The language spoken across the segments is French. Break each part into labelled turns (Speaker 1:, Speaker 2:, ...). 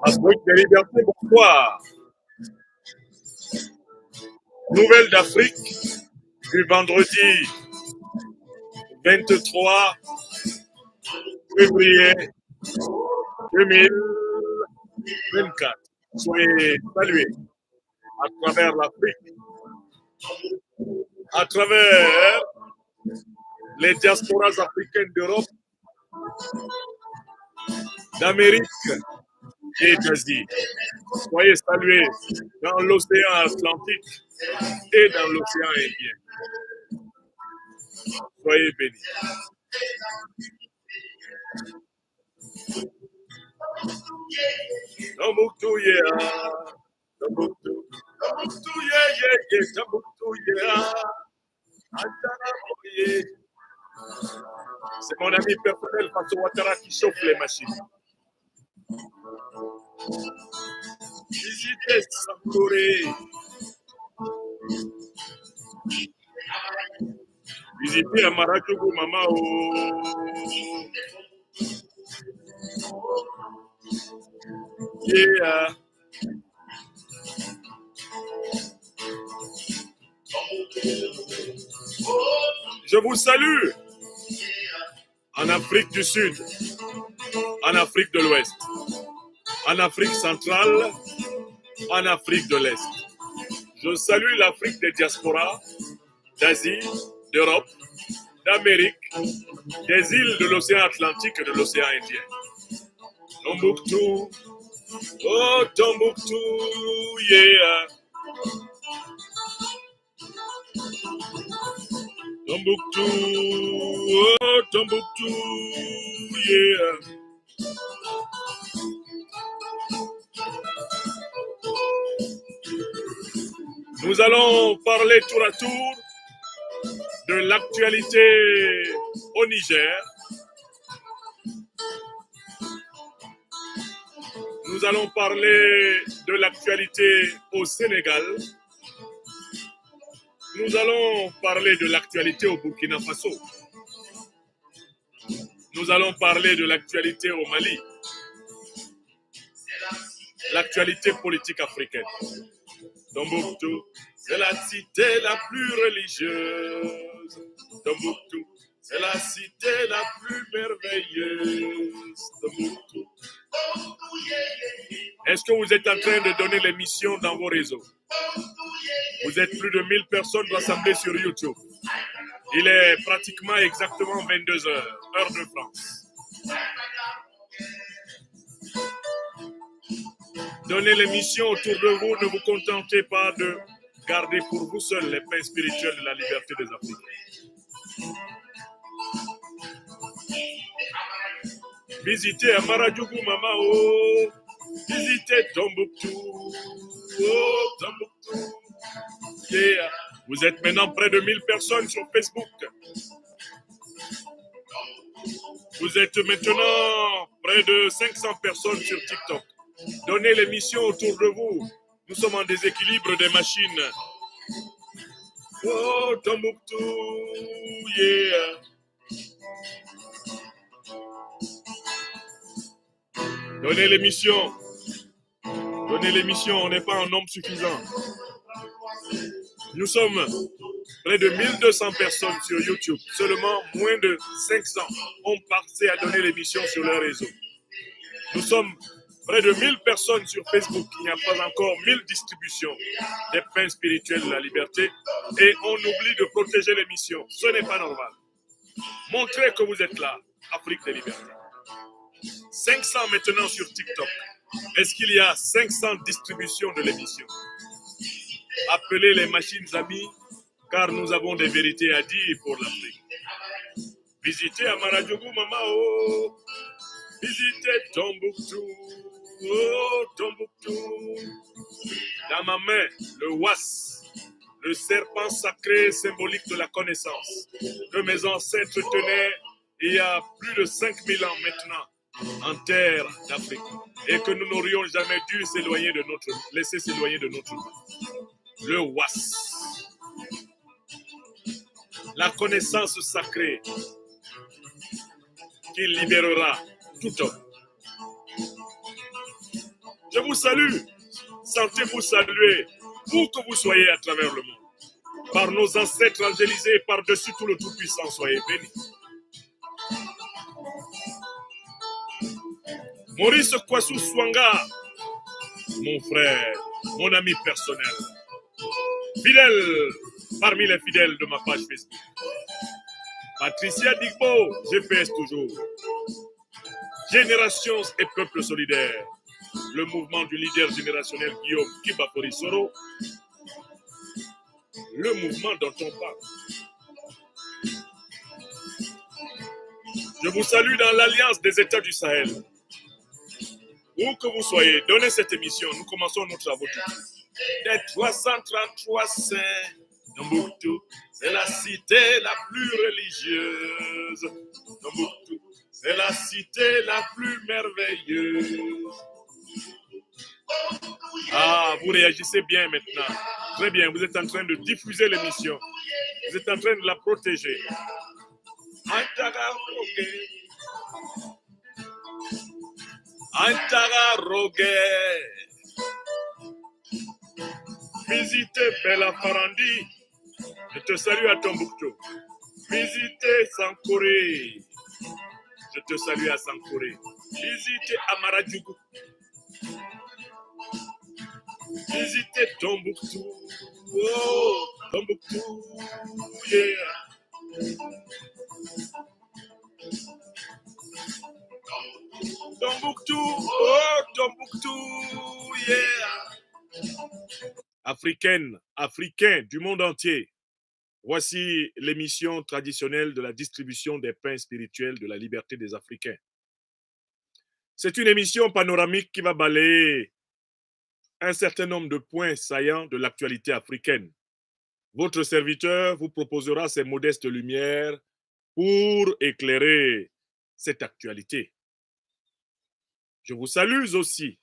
Speaker 1: Afrique de liberté, bonsoir. Nouvelle d'Afrique du vendredi 23 février 2024. Soyez salués à travers l'Afrique, à travers les diasporas africaines d'Europe, d'Amérique et d'Asie. Soyez salués dans l'océan Atlantique et dans l'océan Indien. Soyez bénis. Tombouctou, yeah. Tombouctou, yeah, yeah, yeah. Tombouctou, yeah. C'est mon ami personnel Faso Ouattara qui chauffe les machines. Visitez Sankoré. Visitez Amarajougou Mamao. Yeah. Je vous salue en Afrique du Sud, en Afrique de l'Ouest, en Afrique centrale, en Afrique de l'Est. Je salue l'Afrique des diasporas, d'Asie, d'Europe, d'Amérique, des îles de l'océan Atlantique et de l'océan Indien. Tombouctou, oh Tombouctou, yeah. Tombouctou, oh Tombouctou, yeah. Nous allons parler tour à tour de l'actualité au Niger. Nous allons parler de l'actualité au Sénégal. Nous allons parler de l'actualité au Burkina Faso. Nous allons parler de l'actualité au Mali. L'actualité politique africaine. Tombouctou, c'est la cité la plus religieuse. Tombouctou, c'est la cité la plus merveilleuse. Tombouctou. Est-ce que vous êtes en train de donner l'émission dans vos réseaux? Vous êtes plus de 1000 personnes rassemblées sur YouTube. Il est pratiquement exactement 22h, heure de France. Donnez l'émission autour de vous, ne vous contentez pas de garder pour vous seul les pains spirituels de la liberté des Africains. Visitez Amarajougou Mamao, visitez Tombouctou, oh Tombouctou. Yeah. Vous êtes maintenant près de 1000 personnes sur Facebook. Vous êtes maintenant près de 500 personnes sur TikTok. Donnez l'émission autour de vous. Nous sommes en déséquilibre des machines. Oh, Tombouctou, yeah. Donnez l'émission. Donnez l'émission, on n'est pas un nombre suffisant. Nous sommes près de 1200 personnes sur YouTube. Seulement moins de 500 ont passé à donner l'émission sur leur réseau. Nous sommes près de 1000 personnes sur Facebook. Il n'y a pas encore 1000 distributions des pains spirituels de la liberté. Et on oublie de protéger l'émission. Ce n'est pas normal. Montrez que vous êtes là, Afrique des libertés. 500 maintenant sur TikTok. Est-ce qu'il y a 500 distributions de l'émission? Appelez les machines amies, car nous avons des vérités à dire pour l'Afrique. Visitez Amarajougou Mamao. Visitez Tombouctou. Oh, Tombouctou. Dans ma main, le was, le serpent sacré symbolique de la connaissance, que mes ancêtres tenaient il y a plus de 5000 ans maintenant en terre d'Afrique, et que nous n'aurions jamais dû laisser s'éloigner de notre main. Le was. la connaissance sacrée qui libérera tout homme. Je vous salue, sentez-vous saluer, où que vous soyez à travers le monde. Par nos ancêtres angélisés, par-dessus tout le Tout-Puissant, soyez bénis. Maurice Kwasu Swanga, mon frère, mon ami personnel, fidèle parmi les fidèles de ma page Facebook. Patricia Digbo, GPS toujours. Générations et peuples solidaires. Le mouvement du leader générationnel Guillaume Kibakori Soro. Le mouvement dont on parle. Je vous salue dans l'Alliance des États du Sahel. Où que vous soyez, donnez cette émission. Nous commençons nos travaux. Des 333 saints Tombouctou, c'est la cité la plus religieuse. Tombouctou, c'est la cité la plus merveilleuse. Ah, vous réagissez bien maintenant. Très bien, vous êtes en train de diffuser l'émission. Vous êtes en train de la protéger. Antara Roguet. Visitez Bella Farandi. Je te salue à Tombouctou. Visitez Sankoré. Je te salue à Sankoré. Visitez Amaradjougou. Visitez Tombouctou. Oh, Tombouctou. Yeah. Tombouctou. Oh, Tombouctou. Yeah. Africaine, Africains du monde entier. Voici l'émission traditionnelle de la distribution des pains spirituels de la liberté des Africains. C'est une émission panoramique qui va balayer un certain nombre de points saillants de l'actualité africaine. Votre serviteur vous proposera ses modestes lumières pour éclairer cette actualité. Je vous salue aussi,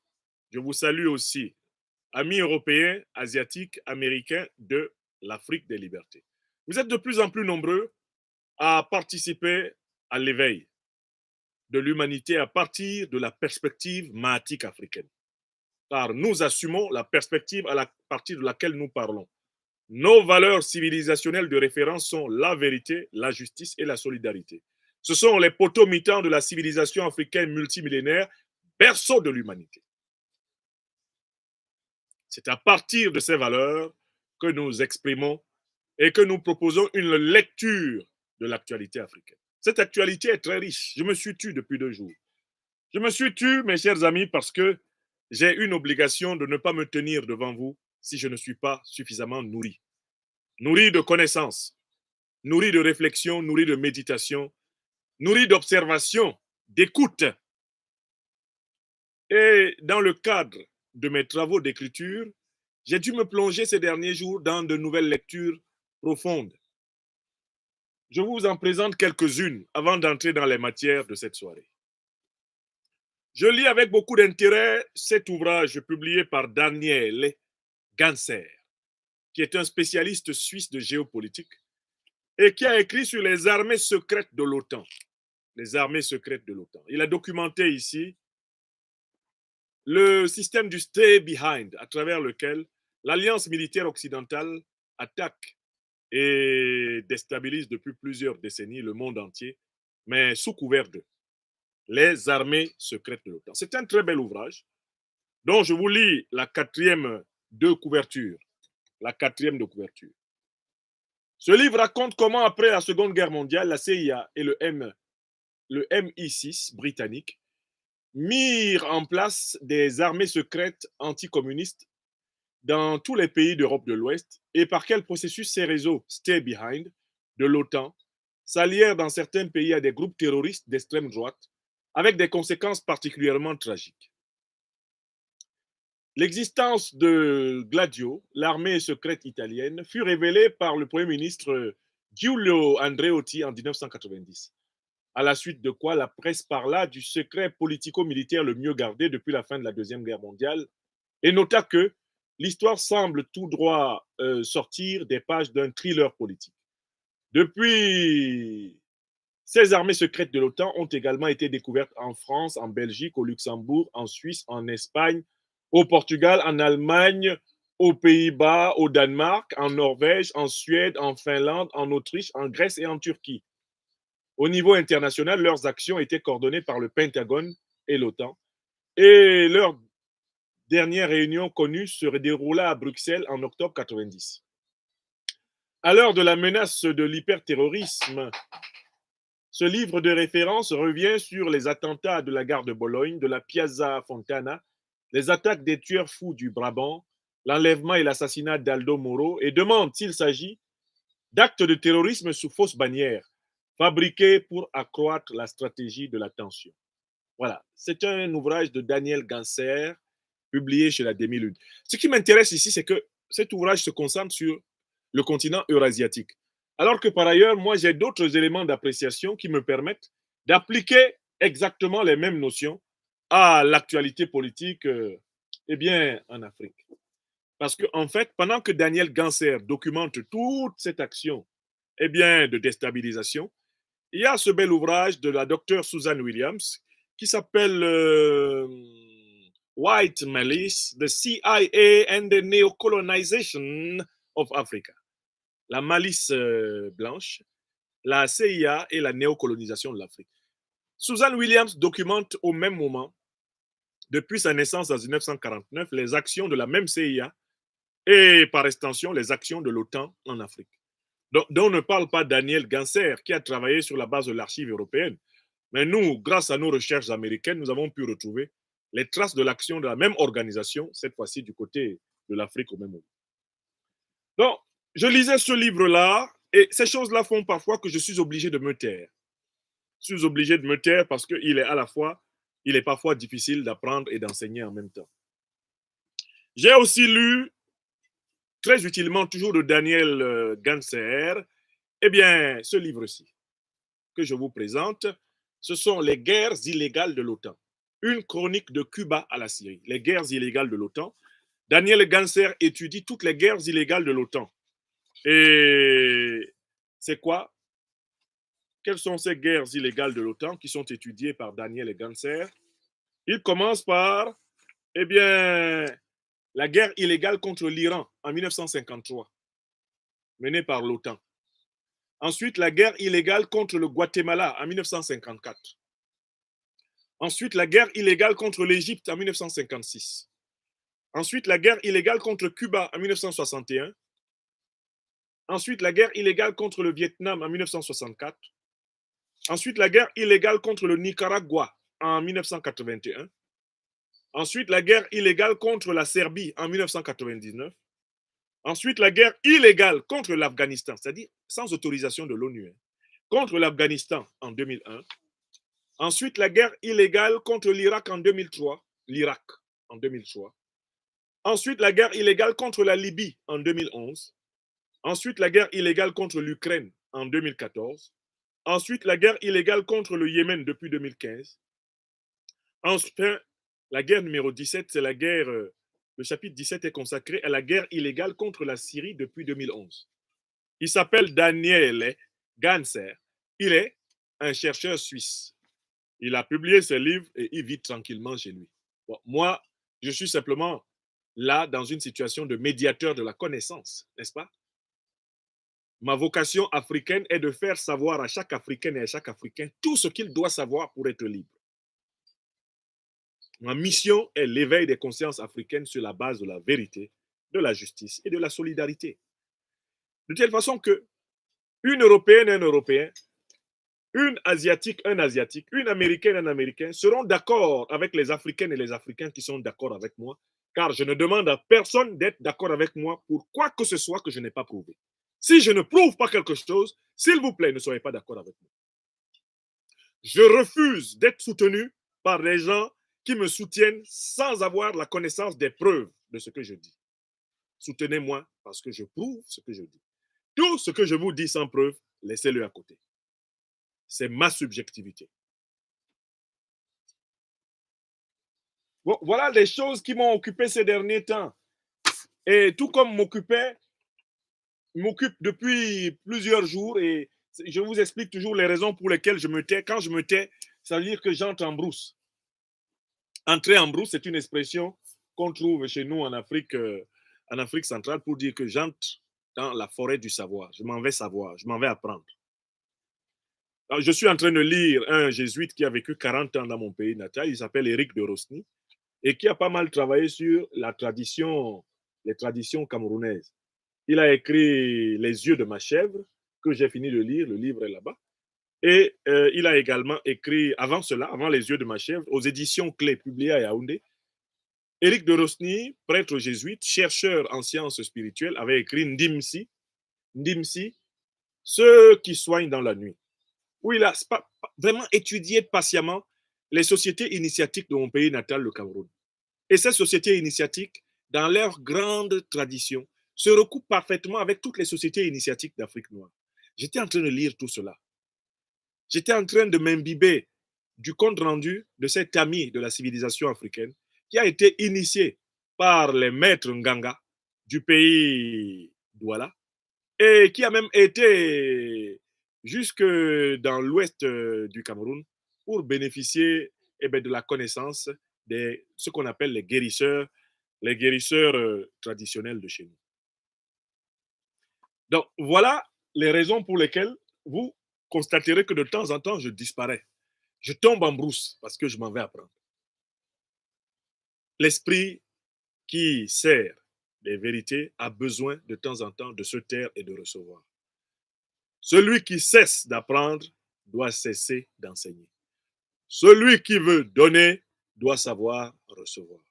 Speaker 1: amis européens, asiatiques, américains de l'Afrique des libertés. Vous êtes de plus en plus nombreux à participer à l'éveil de l'humanité à partir de la perspective mahatique africaine. Car nous assumons la perspective à partir de laquelle nous parlons. Nos valeurs civilisationnelles de référence sont la vérité, la justice et la solidarité. Ce sont les poteaux mitants de la civilisation africaine multimillénaire, berceau de l'humanité. C'est à partir de ces valeurs que nous exprimons et que nous proposons une lecture de l'actualité africaine. Cette actualité est très riche. Je me suis tu depuis 2 jours. Je me suis tu, mes chers amis, parce que j'ai une obligation de ne pas me tenir devant vous si je ne suis pas suffisamment nourri. Nourri de connaissances, nourri de réflexion, nourri de méditation, nourri d'observation, d'écoute. Et dans le cadre de mes travaux d'écriture, j'ai dû me plonger ces derniers jours dans de nouvelles lectures profondes. Je vous en présente quelques-unes avant d'entrer dans les matières de cette soirée. Je lis avec beaucoup d'intérêt cet ouvrage publié par Daniel Ganser, qui est un spécialiste suisse de géopolitique et qui a écrit sur les armées secrètes de l'OTAN. Les armées secrètes de l'OTAN. Il a documenté ici le système du stay behind, à travers lequel l'alliance militaire occidentale attaque et déstabilise depuis plusieurs décennies le monde entier, mais sous couvert de les armées secrètes de l'OTAN. C'est un très bel ouvrage dont je vous lis la quatrième de couverture. La quatrième de couverture. Ce livre raconte comment, après la Seconde Guerre mondiale, la CIA et le MI6 britannique mirent en place des armées secrètes anticommunistes dans tous les pays d'Europe de l'Ouest et par quel processus ces réseaux stay behind de l'OTAN s'allièrent dans certains pays à des groupes terroristes d'extrême droite avec des conséquences particulièrement tragiques. L'existence de Gladio, l'armée secrète italienne, fut révélée par le Premier ministre Giulio Andreotti en 1990, à la suite de quoi la presse parla du secret politico-militaire le mieux gardé depuis la fin de la Deuxième Guerre mondiale et nota que l'histoire semble tout droit sortir des pages d'un thriller politique. Depuis, ces armées secrètes de l'OTAN ont également été découvertes en France, en Belgique, au Luxembourg, en Suisse, en Espagne, au Portugal, en Allemagne, aux Pays-Bas, au Danemark, en Norvège, en Suède, en Finlande, en Autriche, en Grèce et en Turquie. Au niveau international, leurs actions étaient coordonnées par le Pentagone et l'OTAN. Et leur dernière réunion connue se déroula à Bruxelles en octobre 90. À l'heure de la menace de l'hyperterrorisme, ce livre de référence revient sur les attentats de la gare de Bologne, de la Piazza Fontana, les attaques des tueurs fous du Brabant, l'enlèvement et l'assassinat d'Aldo Moro et demande s'il s'agit d'actes de terrorisme sous fausse bannière, fabriqués pour accroître la stratégie de la tension. Voilà, c'est un ouvrage de Daniel Ganser, publié chez la Demi-Lune. Ce qui m'intéresse ici, c'est que cet ouvrage se concentre sur le continent eurasiatique. Alors que par ailleurs, moi, j'ai d'autres éléments d'appréciation qui me permettent d'appliquer exactement les mêmes notions à l'actualité politique eh bien, en Afrique. Parce qu'en en fait, pendant que Daniel Ganser documente toute cette action eh bien, de déstabilisation, il y a ce bel ouvrage de la docteure Susan Williams qui s'appelle White Malice, the CIA and the Neocolonization of Africa. La malice blanche, la CIA et la néocolonisation de l'Afrique. Susan Williams documente au même moment, depuis sa naissance en 1949, les actions de la même CIA et par extension les actions de l'OTAN en Afrique. Dont ne parle pas Daniel Ganser, qui a travaillé sur la base de l'archive européenne. Mais nous, grâce à nos recherches américaines, nous avons pu retrouver les traces de l'action de la même organisation, cette fois-ci du côté de l'Afrique au même moment. Donc, je lisais ce livre-là, et ces choses-là font parfois que je suis obligé de me taire. Je suis obligé de me taire parce qu'il est à la fois, il est parfois difficile d'apprendre et d'enseigner en même temps. J'ai aussi lu, très utilement, toujours de Daniel Ganser, eh bien, ce livre-ci que je vous présente, ce sont les guerres illégales de l'OTAN. Une chronique de Cuba à la Syrie, les guerres illégales de l'OTAN. Daniel Ganser étudie toutes les guerres illégales de l'OTAN. Et c'est quoi? Quelles sont ces guerres illégales de l'OTAN qui sont étudiées par Daniel Ganser? Il commence par, eh bien, la guerre illégale contre l'Iran en 1953, menée par l'OTAN. Ensuite, la guerre illégale contre le Guatemala en 1954. Ensuite, la guerre illégale contre l'Égypte en 1956. Ensuite, la guerre illégale contre Cuba en 1961. Ensuite, la guerre illégale contre le Vietnam en 1964. Ensuite, la guerre illégale contre le Nicaragua en 1981. Ensuite, la guerre illégale contre la Serbie en 1999. Ensuite, la guerre illégale contre l'Afghanistan, c'est-à-dire sans autorisation de l'ONU, contre l'Afghanistan en 2001. Ensuite, la guerre illégale contre l'Irak en 2003. L'Irak en 2003. Ensuite, la guerre illégale contre la Libye en 2011. Ensuite, la guerre illégale contre l'Ukraine en 2014. Ensuite, la guerre illégale contre le Yémen depuis 2015. Enfin, la guerre numéro 17, c'est la guerre, le chapitre 17 est consacré à la guerre illégale contre la Syrie depuis 2011. Il s'appelle Daniel Ganser. Il est un chercheur suisse. Il a publié ses livres et il vit tranquillement chez lui. Bon, moi, je suis simplement là dans une situation de médiateur de la connaissance, n'est-ce pas? Ma vocation africaine est de faire savoir à chaque Africaine et à chaque Africain tout ce qu'il doit savoir pour être libre. Ma mission est l'éveil des consciences africaines sur la base de la vérité, de la justice et de la solidarité. De telle façon que une Européenne et un Européen, une Asiatique, un Asiatique, une Américaine, un Américain seront d'accord avec les Africaines et les Africains qui sont d'accord avec moi, car je ne demande à personne d'être d'accord avec moi pour quoi que ce soit que je n'ai pas prouvé. Si je ne prouve pas quelque chose, s'il vous plaît, ne soyez pas d'accord avec moi. Je refuse d'être soutenu par des gens qui me soutiennent sans avoir la connaissance des preuves de ce que je dis. Soutenez-moi parce que je prouve ce que je dis. Tout ce que je vous dis sans preuve, laissez-le à côté. C'est ma subjectivité. Bon, voilà les choses qui m'ont occupé ces derniers temps. Et tout comme m'occupait m'occupe depuis plusieurs jours et je vous explique toujours les raisons pour lesquelles je me tais. Quand je me tais, ça veut dire que j'entre en brousse. Entrer en brousse, c'est une expression qu'on trouve chez nous en Afrique centrale pour dire que j'entre dans la forêt du savoir. Je m'en vais savoir, je m'en vais apprendre. Alors, je suis en train de lire un jésuite qui a vécu 40 ans dans mon pays natal. Il s'appelle Éric de Rosny et qui a pas mal travaillé sur les traditions camerounaises. Il a écrit Les yeux de ma chèvre, que j'ai fini de lire, le livre est là-bas. Et il a également écrit, avant cela, avant Les yeux de ma chèvre, aux éditions Clés, publiées à Yaoundé, Éric de Rosny, prêtre jésuite, chercheur en sciences spirituelles, avait écrit Ndimsi, Ndimsi, ceux qui soignent dans la nuit, où il a vraiment étudié patiemment les sociétés initiatiques de mon pays natal, le Cameroun. Et ces sociétés initiatiques, dans leur grande tradition, se recoupent parfaitement avec toutes les sociétés initiatiques d'Afrique noire. J'étais en train de lire tout cela. J'étais en train de m'imbiber du compte rendu de cet ami de la civilisation africaine qui a été initié par les maîtres Nganga du pays Douala et qui a même été jusque dans l'ouest du Cameroun pour bénéficier de la connaissance de ce qu'on appelle les guérisseurs traditionnels de chez nous. Donc voilà les raisons pour lesquelles vous constaterez que de temps en temps, je disparais. Je tombe en brousse parce que je m'en vais apprendre. L'esprit qui sert des vérités a besoin de temps en temps de se taire et de recevoir. Celui qui cesse d'apprendre doit cesser d'enseigner. Celui qui veut donner doit savoir recevoir.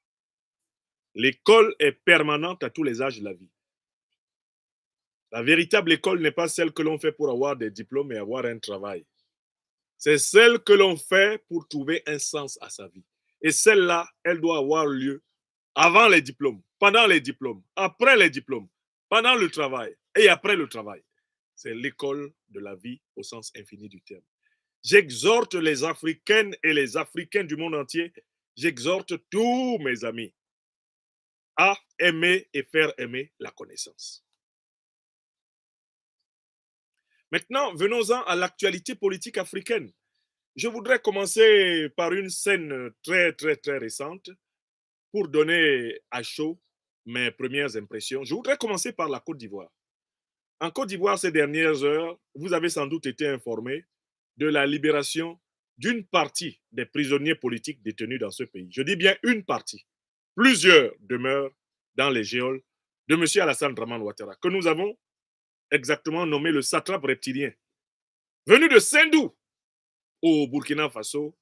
Speaker 1: L'école est permanente à tous les âges de la vie. La véritable école n'est pas celle que l'on fait pour avoir des diplômes et avoir un travail. C'est celle que l'on fait pour trouver un sens à sa vie. Et celle-là, elle doit avoir lieu avant les diplômes, pendant les diplômes, après les diplômes, pendant le travail et après le travail. C'est l'école de la vie au sens infini du terme. J'exhorte les Africaines et les Africains du monde entier, j'exhorte tous mes amis à aimer et faire aimer la connaissance. Maintenant, venons-en à l'actualité politique africaine. Je voudrais commencer par une scène très, très, très récente pour donner à chaud mes premières impressions. Je voudrais commencer par la Côte d'Ivoire. En Côte d'Ivoire, ces dernières heures, vous avez sans doute été informé de la libération d'une partie des prisonniers politiques détenus dans ce pays. Je dis bien une partie. Plusieurs demeurent dans les geôles de M. Alassane Draman Ouattara, que nous avons exactement nommé le satrape reptilien, venu de Sendou au Burkina Faso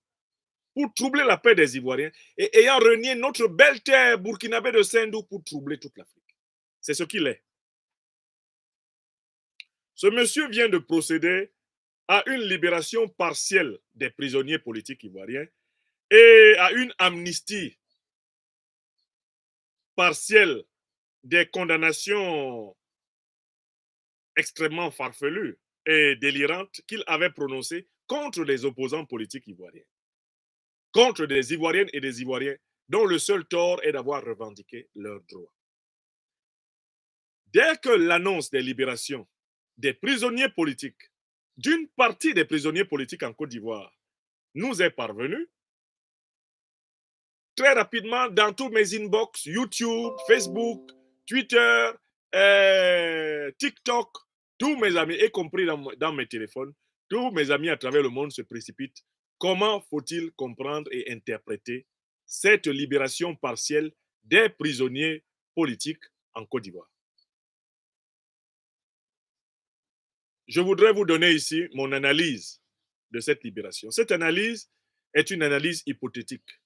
Speaker 1: pour troubler la paix des Ivoiriens et ayant renié notre belle terre burkinabé de Sendou pour troubler toute l'Afrique. C'est ce qu'il est. Ce monsieur vient de procéder à une libération partielle des prisonniers politiques ivoiriens et à une amnistie partielle des condamnations extrêmement farfelues et délirantes qu'il avait prononcées contre les opposants politiques ivoiriens, contre des Ivoiriennes et des Ivoiriens dont le seul tort est d'avoir revendiqué leurs droits. Dès que l'annonce des libérations des prisonniers politiques, d'une partie des prisonniers politiques en Côte d'Ivoire, nous est parvenue, très rapidement, dans tous mes inbox, YouTube, Facebook, Twitter, TikTok, tous mes amis, y compris dans mes téléphones, tous mes amis à travers le monde se précipitent. Comment faut-il comprendre et interpréter cette libération partielle des prisonniers politiques en Côte d'Ivoire? Je voudrais vous donner ici mon analyse de cette libération. Cette analyse est une analyse hypothétique.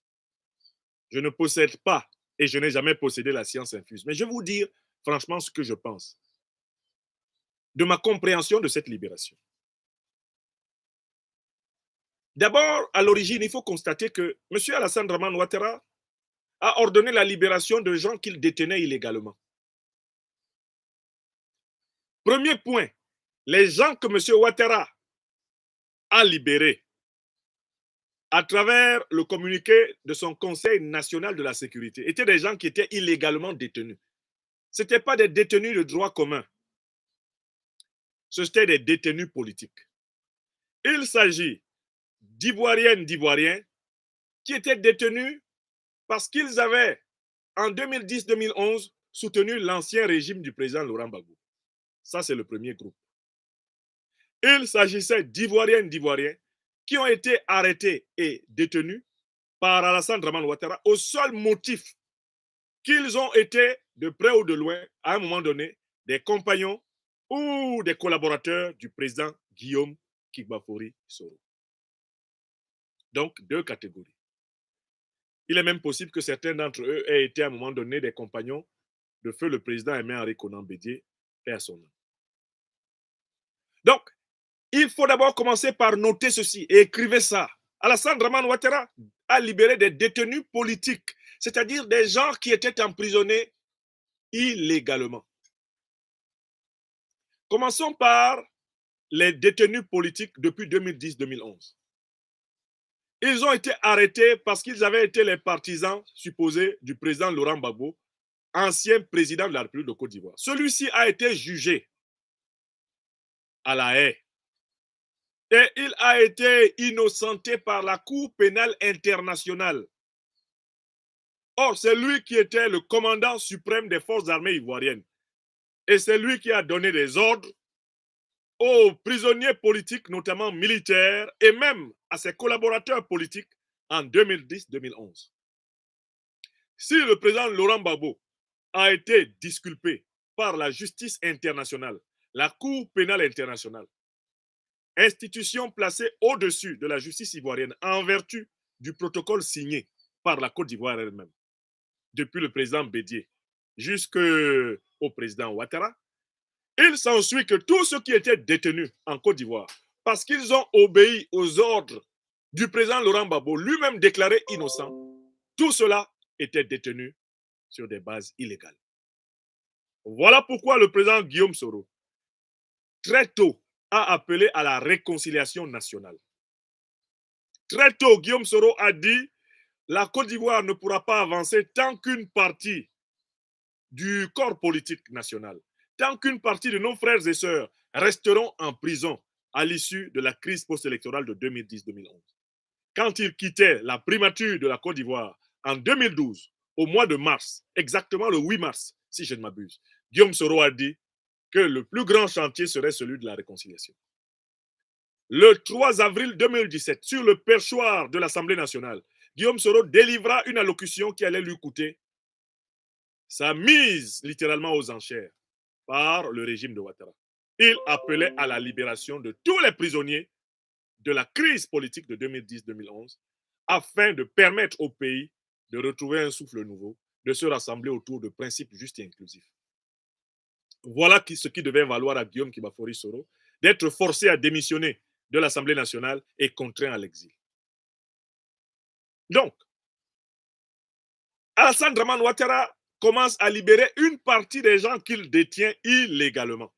Speaker 1: Je ne possède pas et je n'ai jamais possédé la science infuse. Mais je vais vous dire franchement ce que je pense de ma compréhension de cette libération. D'abord, à l'origine, il faut constater que M. Alassane Draman Ouattara a ordonné la libération de gens qu'il détenait illégalement. Premier point, les gens que M. Ouattara a libérés à travers le communiqué de son Conseil national de la sécurité étaient des gens qui étaient illégalement détenus. Ce n'étaient pas des détenus de droit commun. C'étaient des détenus politiques. Il s'agit d'Ivoiriennes, d'Ivoiriens qui étaient détenus parce qu'ils avaient, en 2010-2011, soutenu l'ancien régime du président Laurent Gbagbo. Ça, c'est le premier groupe. Il s'agissait d'Ivoiriennes, d'Ivoiriens qui ont été arrêtés et détenus par Alassane Dramane Ouattara au seul motif qu'ils ont été, de près ou de loin, à un moment donné, des compagnons ou des collaborateurs du président Guillaume Kigbafori Soro. Donc, deux catégories. Il est même possible que certains d'entre eux aient été à un moment donné des compagnons de feu le président Aimé-Henri Konan Bédié, père son nom. Donc, il faut d'abord commencer par noter ceci et écrivez ça. Alassane Dramane Ouattara a libéré des détenus politiques, c'est-à-dire des gens qui étaient emprisonnés illégalement. Commençons par les détenus politiques depuis 2010-2011. Ils ont été arrêtés parce qu'ils avaient été les partisans supposés du président Laurent Gbagbo, ancien président de la République de Côte d'Ivoire. Celui-ci a été jugé à La Haye et il a été innocenté par la Cour pénale internationale. Or, c'est lui qui était le commandant suprême des forces armées ivoiriennes. Et c'est lui qui a donné des ordres aux prisonniers politiques, notamment militaires, et même à ses collaborateurs politiques en 2010-2011. Si le président Laurent Gbagbo a été disculpé par la justice internationale, la Cour pénale internationale, institution placée au-dessus de la justice ivoirienne en vertu du protocole signé par la Côte d'Ivoire elle-même, depuis le président Bédié jusqu'au président Ouattara, il s'ensuit que tous ceux qui étaient détenus en Côte d'Ivoire, parce qu'ils ont obéi aux ordres du président Laurent Gbagbo, lui-même déclaré innocent, tout cela était détenu sur des bases illégales. Voilà pourquoi le président Guillaume Soro, très tôt, a appelé à la réconciliation nationale. Très tôt, Guillaume Soro a dit la Côte d'Ivoire ne pourra pas avancer tant qu'une partie du corps politique national, tant qu'une partie de nos frères et sœurs resteront en prison à l'issue de la crise post-électorale de 2010-2011. Quand il quittait la primature de la Côte d'Ivoire en 2012, au mois de mars, exactement le 8 mars, si je ne m'abuse, Guillaume Soro a dit que le plus grand chantier serait celui de la réconciliation. Le 3 avril 2017, sur le perchoir de l'Assemblée nationale, Guillaume Soro délivra une allocution qui allait lui coûter sa mise littéralement aux enchères par le régime de Ouattara. Il appelait à la libération de tous les prisonniers de la crise politique de 2010-2011 afin de permettre au pays de retrouver un souffle nouveau, de se rassembler autour de principes justes et inclusifs. Voilà ce qui devait valoir à Guillaume Kigbafori Soro d'être forcé à démissionner de l'Assemblée nationale et contraint à l'exil. Donc, Alassane Dramane Ouattara commence à libérer une partie des gens qu'il détient illégalement.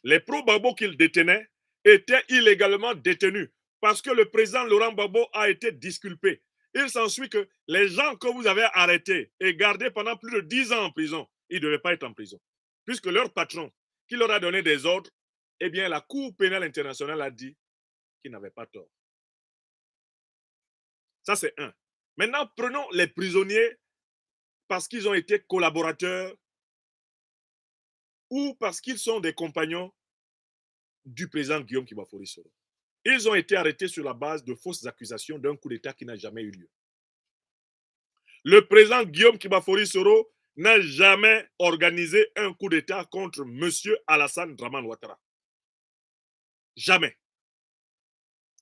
Speaker 1: Les pro-Gbagbo qu'il détenait étaient illégalement détenus parce que le président Laurent Gbagbo a été disculpé. Il s'ensuit que les gens que vous avez arrêtés et gardés pendant plus de 10 ans en prison, ils ne devaient pas être en prison. Puisque leur patron, qui leur a donné des ordres, eh bien, la Cour pénale internationale a dit qu'ils n'avaient pas tort. Ça, c'est un. Maintenant, prenons les prisonniers parce qu'ils ont été collaborateurs ou parce qu'ils sont des compagnons du président Guillaume Kigbafori Soro. Ils ont été arrêtés sur la base de fausses accusations d'un coup d'État qui n'a jamais eu lieu. Le président Guillaume Kigbafori Soro n'a jamais organisé un coup d'État contre M. Alassane Dramane Ouattara. Jamais.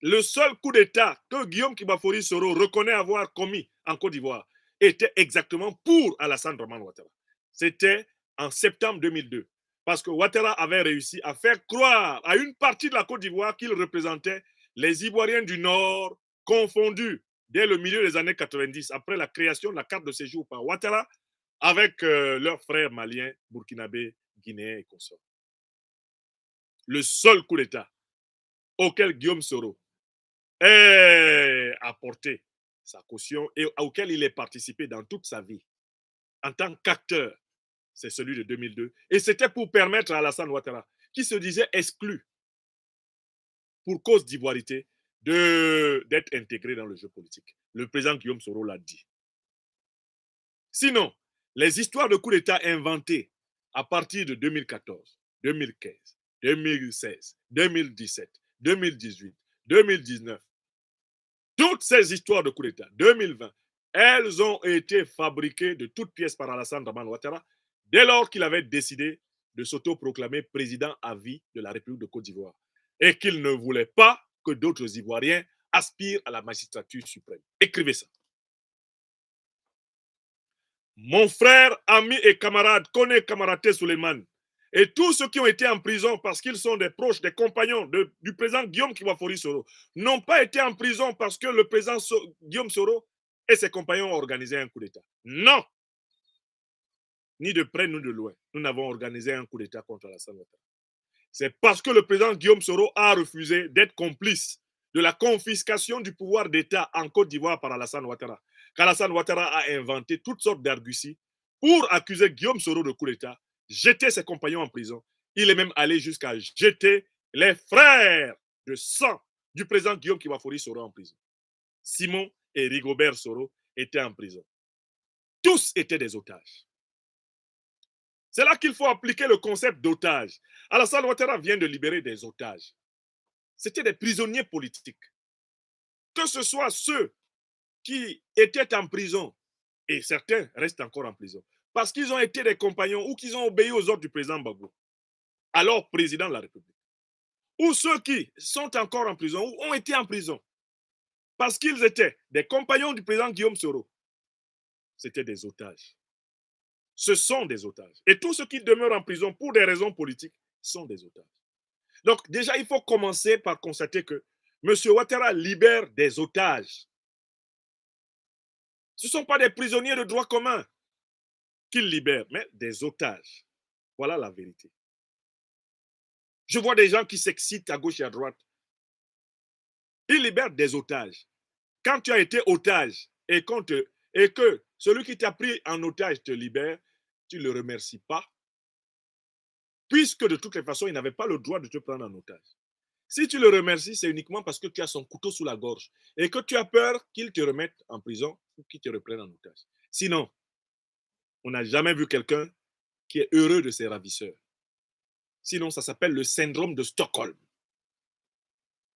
Speaker 1: Le seul coup d'État que Guillaume Kigbafori Soro reconnaît avoir commis en Côte d'Ivoire était exactement pour Alassane Dramane Ouattara. C'était en septembre 2002. Parce que Ouattara avait réussi à faire croire à une partie de la Côte d'Ivoire qu'il représentait les Ivoiriens du Nord confondus dès le milieu des années 90, après la création de la carte de séjour par Ouattara, avec leurs frères maliens, burkinabés, guinéens et consorts. Le seul coup d'État auquel Guillaume Soro ait apporté sa caution et auquel il ait participé dans toute sa vie en tant qu'acteur, c'est celui de 2002. Et c'était pour permettre à Alassane Ouattara qui se disaient exclus pour cause d'ivoirité d'être intégrés dans le jeu politique. Le président Guillaume Soro l'a dit. Sinon, les histoires de coup d'État inventées à partir de 2014, 2015, 2016, 2017, 2018, 2019, toutes ces histoires de coup d'État, 2020, elles ont été fabriquées de toutes pièces par Alassane Dramane Ouattara dès lors qu'il avait décidé de s'autoproclamer président à vie de la République de Côte d'Ivoire et qu'il ne voulait pas que d'autres Ivoiriens aspirent à la magistrature suprême. Écrivez ça. Mon frère, ami et camarade, connaît Kamaraté Souleymane. Et tous ceux qui ont été en prison parce qu'ils sont des proches, des compagnons du président Guillaume Kibafori Soro, n'ont pas été en prison parce que le président Guillaume Soro et ses compagnons ont organisé un coup d'État. Non! Ni de près, ni de loin. Nous n'avons organisé un coup d'État contre Alassane Ouattara. C'est parce que le président Guillaume Soro a refusé d'être complice de la confiscation du pouvoir d'État en Côte d'Ivoire par Alassane Ouattara. Qu'Alassane Ouattara a inventé toutes sortes d'arguties pour accuser Guillaume Soro de coup d'État, jeter ses compagnons en prison. Il est même allé jusqu'à jeter les frères de sang du président Guillaume Kibafori Soro en prison. Simon et Rigobert Soro étaient en prison. Tous étaient des otages. C'est là qu'il faut appliquer le concept d'otage. Alassane Ouattara vient de libérer des otages. C'était des prisonniers politiques. Que ce soit ceux qui étaient en prison, et certains restent encore en prison, parce qu'ils ont été des compagnons ou qu'ils ont obéi aux ordres du président Gbagbo, alors président de la République, ou ceux qui sont encore en prison ou ont été en prison, parce qu'ils étaient des compagnons du président Guillaume Soro. C'était des otages. Ce sont des otages. Et tous ceux qui demeurent en prison pour des raisons politiques sont des otages. Donc déjà, il faut commencer par constater que M. Ouattara libère des otages. Ce ne sont pas des prisonniers de droit commun qu'il libère, mais des otages. Voilà la vérité. Je vois des gens qui s'excitent à gauche et à droite. Ils libèrent des otages. Quand tu as été otage et que celui qui t'a pris en otage te libère, tu ne le remercies pas, puisque de toutes les façons, il n'avait pas le droit de te prendre en otage. Si tu le remercies, c'est uniquement parce que tu as son couteau sous la gorge et que tu as peur qu'il te remette en prison ou qu'il te reprenne en otage. Sinon, on n'a jamais vu quelqu'un qui est heureux de ses ravisseurs. Sinon, ça s'appelle le syndrome de Stockholm.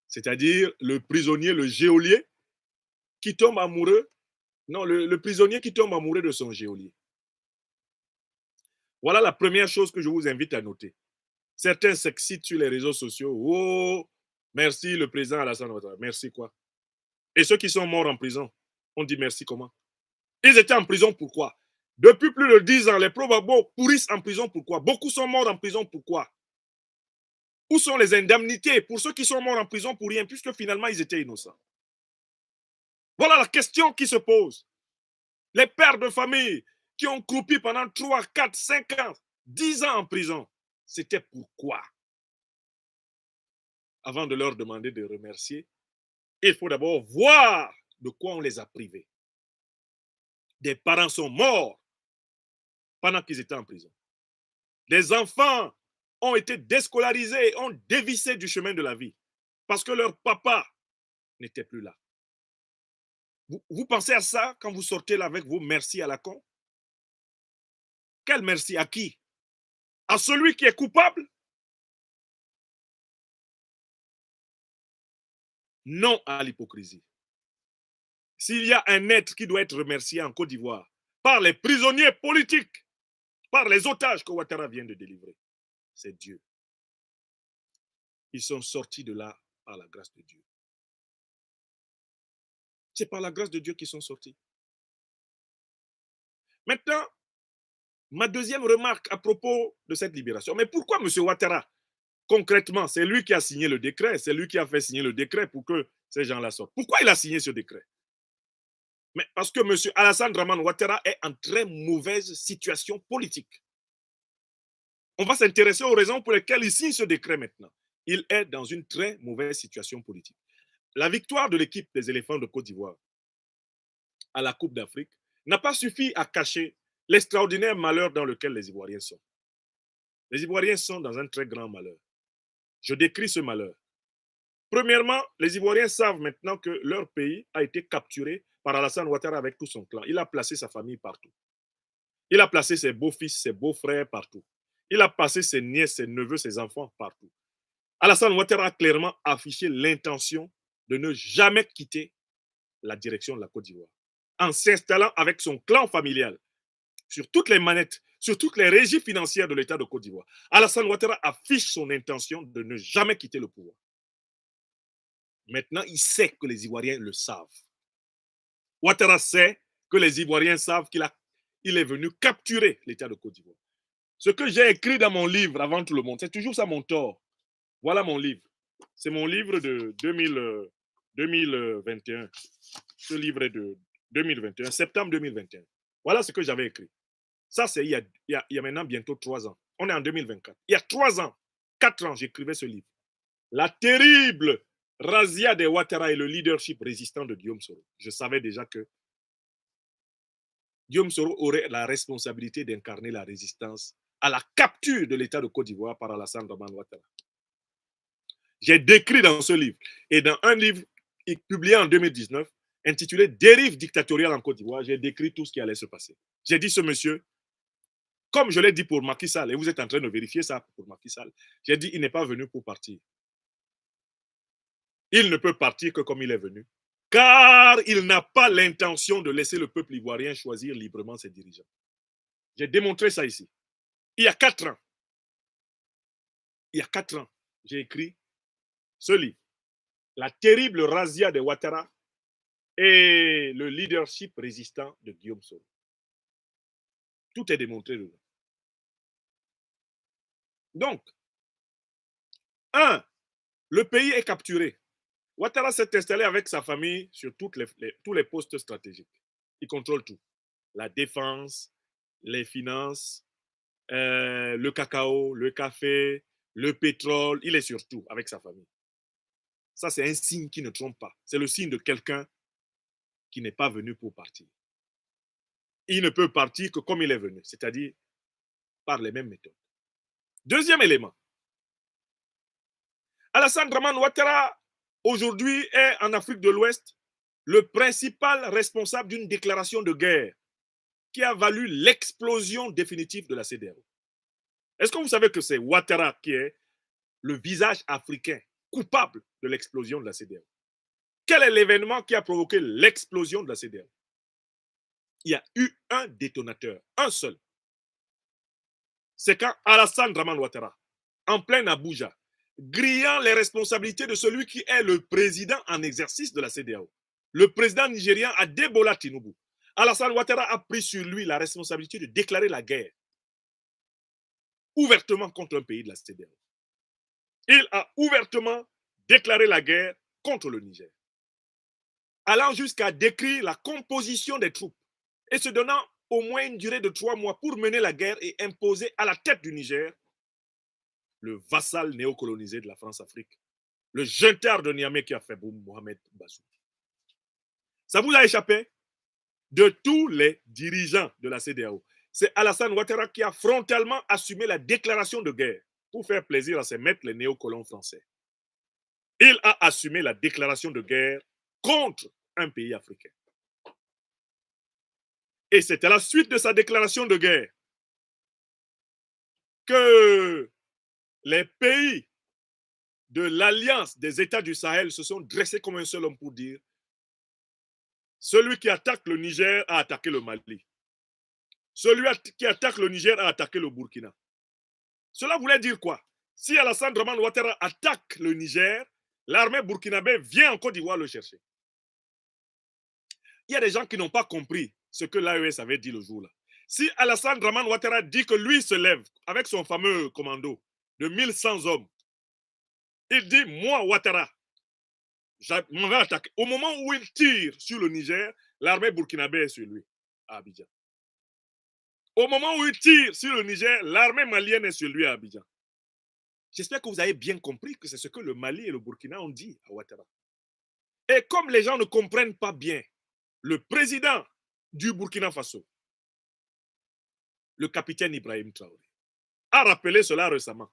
Speaker 1: C'est-à-dire le prisonnier, le geôlier, qui tombe amoureux. Non, le prisonnier qui tombe amoureux de son geôlier. Voilà la première chose que je vous invite à noter. Certains s'excitent sur les réseaux sociaux. Oh, merci le président Alassane Ouattara. Merci quoi? Et ceux qui sont morts en prison, on dit merci comment? Ils étaient en prison pourquoi? Depuis plus de 10 ans, les pro-Gbagbo pourrissent en prison pourquoi? Beaucoup sont morts en prison pourquoi? Où sont les indemnités pour ceux qui sont morts en prison pour rien, puisque finalement ils étaient innocents? Voilà la question qui se pose. Les pères de famille qui ont croupi pendant 3, 4, 5 ans, 10 ans en prison, c'était pourquoi? Avant de leur demander de remercier, il faut d'abord voir de quoi on les a privés. Des parents sont morts pendant qu'ils étaient en prison. Des enfants ont été déscolarisés, ont dévissé du chemin de la vie parce que leur papa n'était plus là. Vous pensez à ça quand vous sortez là avec vos merci à la con? Quel merci à qui? À celui qui est coupable? Non à l'hypocrisie. S'il y a un être qui doit être remercié en Côte d'Ivoire par les prisonniers politiques, par les otages que Ouattara vient de délivrer, c'est Dieu. Ils sont sortis de là par la grâce de Dieu. C'est par la grâce de Dieu qu'ils sont sortis. Maintenant, ma deuxième remarque à propos de cette libération. Mais pourquoi M. Ouattara, concrètement, c'est lui qui a signé le décret, c'est lui qui a fait signer le décret pour que ces gens-là sortent. Pourquoi il a signé ce décret? Mais parce que M. Alassane Dramane Ouattara est en très mauvaise situation politique. On va s'intéresser aux raisons pour lesquelles il signe ce décret maintenant. Il est dans une très mauvaise situation politique. La victoire de l'équipe des éléphants de Côte d'Ivoire à la Coupe d'Afrique n'a pas suffi à cacher l'extraordinaire malheur dans lequel les Ivoiriens sont. Les Ivoiriens sont dans un très grand malheur. Je décris ce malheur. Premièrement, les Ivoiriens savent maintenant que leur pays a été capturé par Alassane Ouattara avec tout son clan. Il a placé sa famille partout. Il a placé ses beaux-fils, ses beaux-frères partout. Il a placé ses nièces, ses neveux, ses enfants partout. Alassane Ouattara a clairement affiché l'intention de ne jamais quitter la direction de la Côte d'Ivoire en s'installant avec son clan familial sur toutes les manettes, sur toutes les régies financières de l'État de Côte d'Ivoire. Alassane Ouattara affiche son intention de ne jamais quitter le pouvoir. Maintenant, il sait que les Ivoiriens le savent. Ouattara sait que les Ivoiriens savent qu'il est venu capturer l'État de Côte d'Ivoire. Ce que j'ai écrit dans mon livre avant tout le monde, c'est toujours ça mon tort. Voilà mon livre. C'est mon livre de 2021. Ce livre est de 2021, septembre 2021. Voilà ce que j'avais écrit. Ça, c'est il y a maintenant bientôt 3 ans. On est en 2024. Il y a 3 ans, 4 ans, j'écrivais ce livre. La terrible razzia des Ouattara et le leadership résistant de Guillaume Soro. Je savais déjà que Guillaume Soro aurait la responsabilité d'incarner la résistance à la capture de l'État de Côte d'Ivoire par Alassane Dramane Ouattara. J'ai décrit dans ce livre et dans un livre publié en 2019 intitulé Dérive dictatoriale en Côte d'Ivoire, j'ai décrit tout ce qui allait se passer. J'ai dit ce monsieur, comme je l'ai dit pour Macky Sall, et vous êtes en train de vérifier ça pour Macky Sall, j'ai dit il n'est pas venu pour partir. Il ne peut partir que comme il est venu, car il n'a pas l'intention de laisser le peuple ivoirien choisir librement ses dirigeants. J'ai démontré ça ici. Il y a 4 ans, j'ai écrit ce livre, La terrible razzia de Ouattara et le leadership résistant de Guillaume Soro. Tout est démontré dedans. Donc, le pays est capturé. Ouattara s'est installé avec sa famille sur tous les postes stratégiques. Il contrôle tout. La défense, les finances, le cacao, le café, le pétrole. Il est sur tout avec sa famille. Ça, c'est un signe qui ne trompe pas. C'est le signe de quelqu'un qui n'est pas venu pour partir. Il ne peut partir que comme il est venu, c'est-à-dire par les mêmes méthodes. Deuxième élément. Alassane Dramane Ouattara, aujourd'hui, est en Afrique de l'Ouest le principal responsable d'une déclaration de guerre qui a valu l'explosion définitive de la CEDEAO. Est-ce que vous savez que c'est Ouattara qui est le visage africain coupable de l'explosion de la CEDEAO? Quel est l'événement qui a provoqué l'explosion de la CEDEAO? Il y a eu un détonateur, un seul. C'est quand Alassane Dramane Ouattara, en plein Abuja, grillant les responsabilités de celui qui est le président en exercice de la CEDEAO, le président nigérien Adebola Tinubu, Alassane Ouattara a pris sur lui la responsabilité de déclarer la guerre ouvertement contre un pays de la CEDEAO. Il a ouvertement déclaré la guerre contre le Niger, allant jusqu'à décrire la composition des troupes et se donnant au moins une durée de 3 mois pour mener la guerre et imposer à la tête du Niger le vassal néocolonisé de la France-Afrique, le junteur de Niamey qui a fait boum, Mohamed Bazoum. Ça vous a échappé? De tous les dirigeants de la CEDEAO, c'est Alassane Ouattara qui a frontalement assumé la déclaration de guerre pour faire plaisir à ses maîtres, les néocolons français. Il a assumé la déclaration de guerre contre un pays africain. Et c'est à la suite de sa déclaration de guerre que les pays de l'Alliance des États du Sahel se sont dressés comme un seul homme pour dire celui qui attaque le Niger a attaqué le Mali. Celui qui attaque le Niger a attaqué le Burkina. Cela voulait dire quoi? Si Alassane Dramane Ouattara attaque le Niger, l'armée burkinabé vient en Côte d'Ivoire le chercher. Il y a des gens qui n'ont pas compris ce que l'AES avait dit le jour-là. Si Alassane Dramane Ouattara dit que lui se lève avec son fameux commando de 1100 hommes, il dit, moi, Ouattara, je m'en vais attaquer. Au moment où il tire sur le Niger, l'armée burkinabé est sur lui, à Abidjan. Au moment où il tire sur le Niger, l'armée malienne est sur lui à Abidjan. J'espère que vous avez bien compris que c'est ce que le Mali et le Burkina ont dit à Ouattara. Et comme les gens ne comprennent pas bien, le président du Burkina Faso, le capitaine Ibrahim Traoré, a rappelé cela récemment.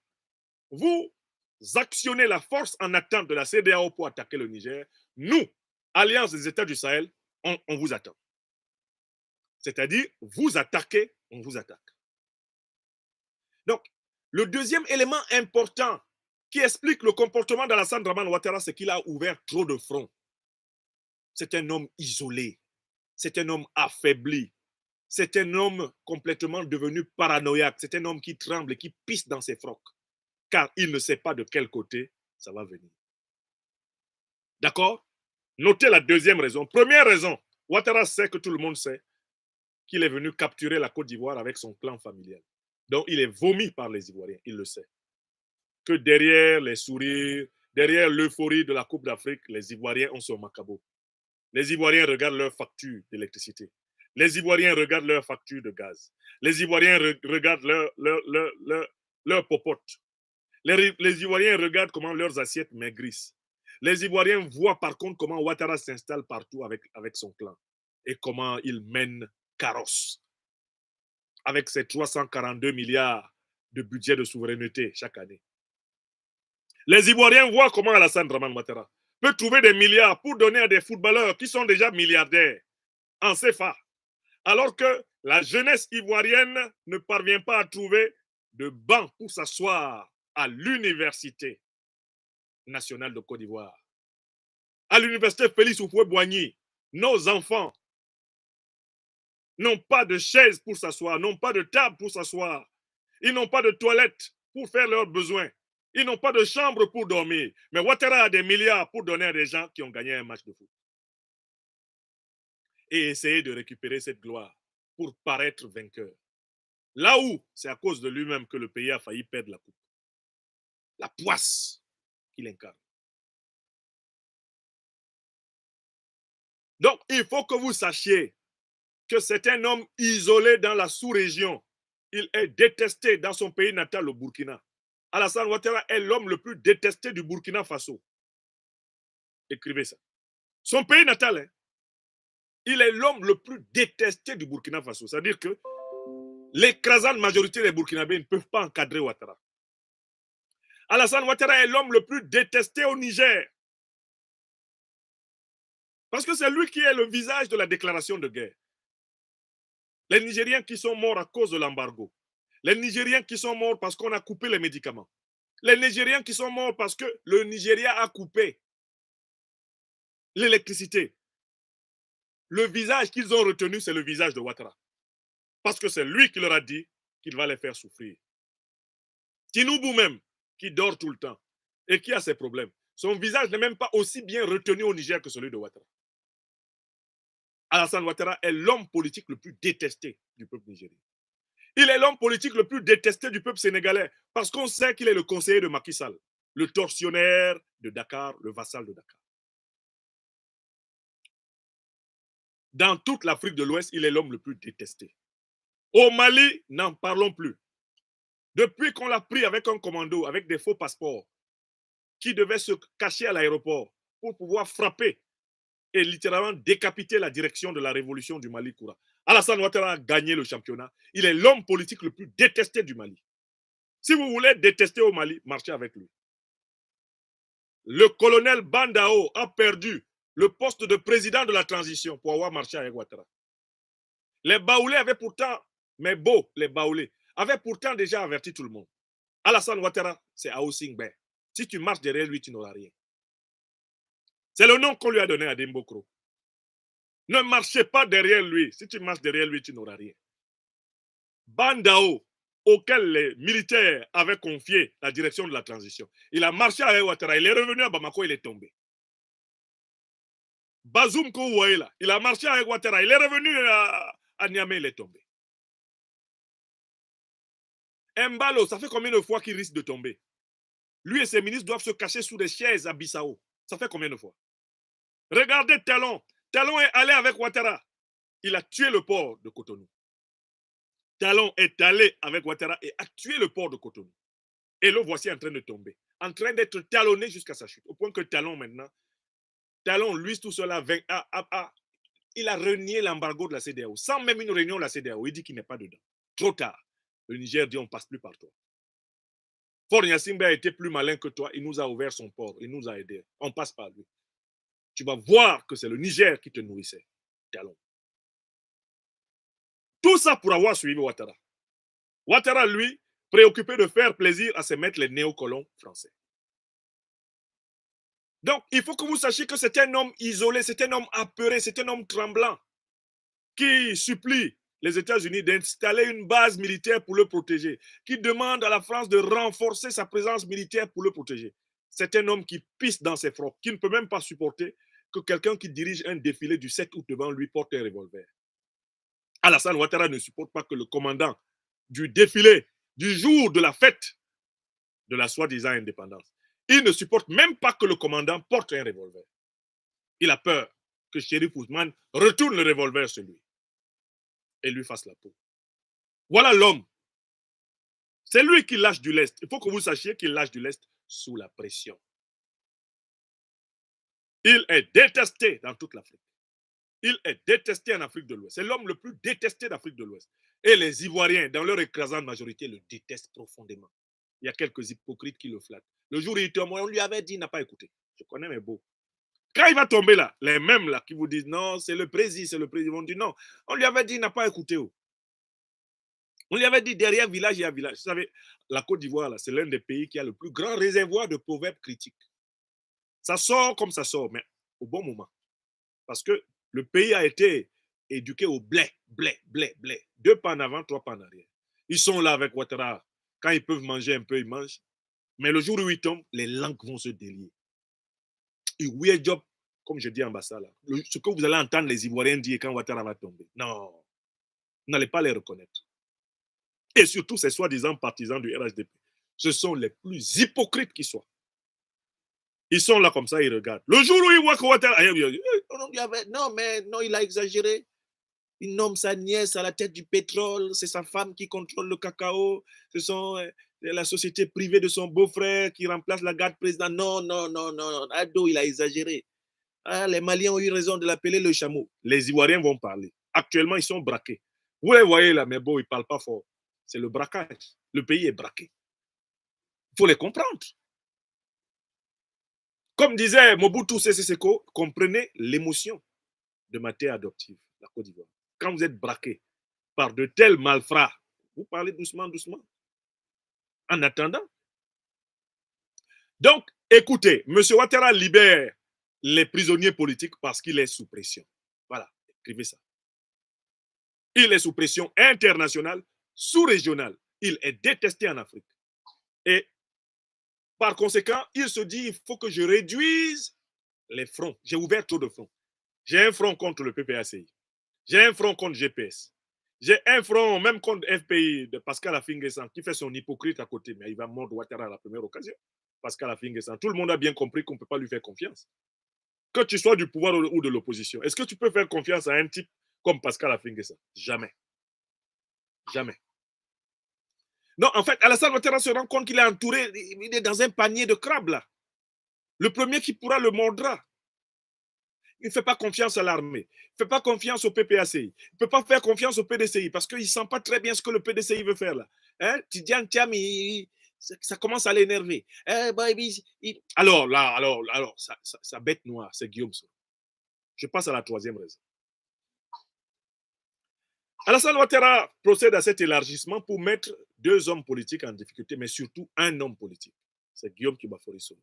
Speaker 1: Vous, actionnez la force en attente de la CEDEAO pour attaquer le Niger, nous, Alliance des États du Sahel, on vous attend. C'est-à-dire, vous attaquez, on vous attaque. Donc, le deuxième élément important qui explique le comportement d'Alassane Draman Ouattara, c'est qu'il a ouvert trop de fronts. C'est un homme isolé, c'est un homme affaibli, c'est un homme complètement devenu paranoïaque, c'est un homme qui tremble et qui pisse dans ses frocs, car il ne sait pas de quel côté ça va venir. D'accord? Notez la deuxième raison. Première raison, Ouattara sait que tout le monde sait qu'il est venu capturer la Côte d'Ivoire avec son clan familial. Donc, il est vomi par les Ivoiriens, il le sait. Que derrière les sourires, derrière l'euphorie de la Coupe d'Afrique, les Ivoiriens ont son macabo. Les Ivoiriens regardent leurs factures d'électricité. Les Ivoiriens regardent leurs factures de gaz. Les Ivoiriens regardent leur popote. Les Ivoiriens regardent comment leurs assiettes maigrissent. Les Ivoiriens voient par contre comment Ouattara s'installe partout avec son clan et comment il mène carrosse avec ses 342 milliards de budget de souveraineté chaque année. Les Ivoiriens voient comment Alassane Draman Ouattara peut trouver des milliards pour donner à des footballeurs qui sont déjà milliardaires en CFA, alors que la jeunesse ivoirienne ne parvient pas à trouver de banc pour s'asseoir à l'université nationale de Côte d'Ivoire. À l'université Félix Houphouët-Boigny, nos enfants n'ont pas de chaise pour s'asseoir, n'ont pas de table pour s'asseoir. Ils n'ont pas de toilette pour faire leurs besoins. Ils n'ont pas de chambre pour dormir. Mais Ouattara a des milliards pour donner à des gens qui ont gagné un match de foot. Et essayer de récupérer cette gloire pour paraître vainqueur. Là où c'est à cause de lui-même que le pays a failli perdre la coupe. La poisse qu'il incarne. Donc, il faut que vous sachiez que c'est un homme isolé dans la sous-région. Il est détesté dans son pays natal, le Burkina. Alassane Ouattara est l'homme le plus détesté du Burkina Faso. Écrivez ça. Son pays natal, hein, il est l'homme le plus détesté du Burkina Faso. C'est-à-dire que l'écrasante majorité des Burkinabés ne peuvent pas encadrer Ouattara. Alassane Ouattara est l'homme le plus détesté au Niger. Parce que c'est lui qui est le visage de la déclaration de guerre. Les Nigériens qui sont morts à cause de l'embargo. Les Nigériens qui sont morts parce qu'on a coupé les médicaments. Les Nigériens qui sont morts parce que le Nigeria a coupé l'électricité. Le visage qu'ils ont retenu, c'est le visage de Ouattara. Parce que c'est lui qui leur a dit qu'il va les faire souffrir. Tinubu même, qui dort tout le temps et qui a ses problèmes, son visage n'est même pas aussi bien retenu au Niger que celui de Ouattara. Alassane Ouattara est l'homme politique le plus détesté du peuple nigérien. Il est l'homme politique le plus détesté du peuple sénégalais parce qu'on sait qu'il est le conseiller de Macky Sall, le tortionnaire de Dakar, le vassal de Dakar. Dans toute l'Afrique de l'Ouest, il est l'homme le plus détesté. Au Mali, n'en parlons plus. Depuis qu'on l'a pris avec un commando, avec des faux passeports, qui devait se cacher à l'aéroport pour pouvoir frapper et littéralement décapiter la direction de la révolution du Mali Koura. Alassane Ouattara a gagné le championnat. Il est l'homme politique le plus détesté du Mali. Si vous voulez détester au Mali, marchez avec lui. Le colonel Bandao a perdu le poste de président de la transition pour avoir marché avec Ouattara. Les Baoulés avaient pourtant, mais beau, les Baoulés, avaient pourtant déjà averti tout le monde. Alassane Ouattara, c'est Aoussingbe. Si tu marches derrière lui, tu n'auras rien. C'est le nom qu'on lui a donné à Dembokro. Ne marchez pas derrière lui. Si tu marches derrière lui, tu n'auras rien. Bandao, auquel les militaires avaient confié la direction de la transition, il a marché avec Ouattara. Il est revenu à Bamako, il est tombé. Bazoum Kououaïla, il a marché avec Ouattara. Il est revenu à Niamey, il est tombé. Mbalo, ça fait combien de fois qu'il risque de tomber? Lui et ses ministres doivent se cacher sous des chaises à Bissau. Ça fait combien de fois? Regardez Talon. Talon est allé avec Ouattara. Il a tué le port de Cotonou. Talon est allé avec Ouattara et a tué le port de Cotonou. Et le voici en train de tomber. En train d'être talonné jusqu'à sa chute. Au point que Talon maintenant, Talon, lui tout seul, il a renié l'embargo de la CEDEAO. Sans même une réunion de la CEDEAO. Il dit qu'il n'est pas dedans. Trop tard. Le Niger dit on ne passe plus par toi. Faure Gnassingbé a été plus malin que toi. Il nous a ouvert son port. Il nous a aidés. On passe par lui. Tu vas voir que c'est le Niger qui te nourrissait. Allons. Tout ça pour avoir suivi Ouattara. Ouattara, lui, préoccupé de faire plaisir à ses maîtres, les néocolons français. Donc, il faut que vous sachiez que c'est un homme isolé, c'est un homme apeuré, c'est un homme tremblant qui supplie les États-Unis d'installer une base militaire pour le protéger, qui demande à la France de renforcer sa présence militaire pour le protéger. C'est un homme qui pisse dans ses frocs, qui ne peut même pas supporter que quelqu'un qui dirige un défilé du 7 août devant lui porte un revolver. Alassane Ouattara ne supporte pas que le commandant du défilé, du jour de la fête de la soi-disant indépendance, il ne supporte même pas que le commandant porte un revolver. Il a peur que Chérif Ousmane retourne le revolver sur lui et lui fasse la peau. Voilà l'homme. C'est lui qui lâche du lest. Il faut que vous sachiez qu'il lâche du lest sous la pression. Il est détesté dans toute l'Afrique. Il est détesté en Afrique de l'Ouest. C'est l'homme le plus détesté d'Afrique de l'Ouest. Et les Ivoiriens, dans leur écrasante majorité, le détestent profondément. Il y a quelques hypocrites qui le flattent. Le jour où il tombe, on lui avait dit, il n'a pas écouté. Je connais mes beaux. Quand il va tomber là, les mêmes là qui vous disent non, c'est le président, ils vont dire non. On lui avait dit, il n'a pas écouté. On lui avait dit derrière village, il y a village. Vous savez, la Côte d'Ivoire, c'est l'un des pays qui a le plus grand réservoir de proverbes critiques. Ça sort comme ça sort, mais au bon moment. Parce que le pays a été éduqué au blé, blé, blé, blé. 2 pas en avant, 3 pas en arrière. Ils sont là avec Ouattara. Quand ils peuvent manger un peu, ils mangent. Mais le jour où ils tombent, les langues vont se délier. Et oui, job, comme je dis en bas là, ce que vous allez entendre les Ivoiriens dire quand Ouattara va tomber. Non, vous n'allez pas les reconnaître. Et surtout, ces soi-disant partisans du RHDP, ce sont les plus hypocrites qui soient. Ils sont là comme ça, ils regardent. Le jour où ils voient que Ouattara... Non, mais non, il a exagéré. Il nomme sa nièce à la tête du pétrole. C'est sa femme qui contrôle le cacao. Ce sont la société privée de son beau-frère qui remplace la garde président. Non, non, non, non. Ado, il a exagéré. Ah, les Maliens ont eu raison de l'appeler le chameau. Les Ivoiriens vont parler. Actuellement, ils sont braqués. Vous les voyez là, mais bon, ils ne parlent pas fort. C'est le braquage. Le pays est braqué. Il faut les comprendre. Comme disait Mobutu Sese Seko, comprenez l'émotion de ma terre adoptive, la Côte d'Ivoire. Quand vous êtes braqué par de tels malfrats, vous parlez doucement, doucement. En attendant. Donc, écoutez, M. Ouattara libère les prisonniers politiques parce qu'il est sous pression. Voilà, écrivez ça. Il est sous pression internationale, sous-régionale. Il est détesté en Afrique. Et par conséquent, il se dit, il faut que je réduise les fronts. J'ai ouvert trop de fronts. J'ai un front contre le PPACI. J'ai un front contre GPS. J'ai un front même contre FPI de Pascal Affi-N'Guessan qui fait son hypocrite à côté, mais il va mordre Ouattara à la première occasion. Pascal Affi-N'Guessan. Tout le monde a bien compris qu'on ne peut pas lui faire confiance. Que tu sois du pouvoir ou de l'opposition, est-ce que tu peux faire confiance à un type comme Pascal Affi-N'Guessan? Jamais. Jamais. Non, en fait, Alassane Ouattara se rend compte qu'il est entouré, il est dans un panier de crabes là. Le premier qui pourra le mordra. Il ne fait pas confiance à l'armée. Il ne fait pas confiance au PPACI. Il ne peut pas faire confiance au PDCI parce qu'il ne sent pas très bien ce que le PDCI veut faire là. Hein? Tidiane Thiam, ça commence à l'énerver. Alors, sa bête noire, c'est Guillaume Soro. Je passe à la troisième raison. Alassane Ouattara procède à cet élargissement pour mettre 2 hommes politiques en difficulté, mais surtout un homme politique. C'est Guillaume Kibafori Soro.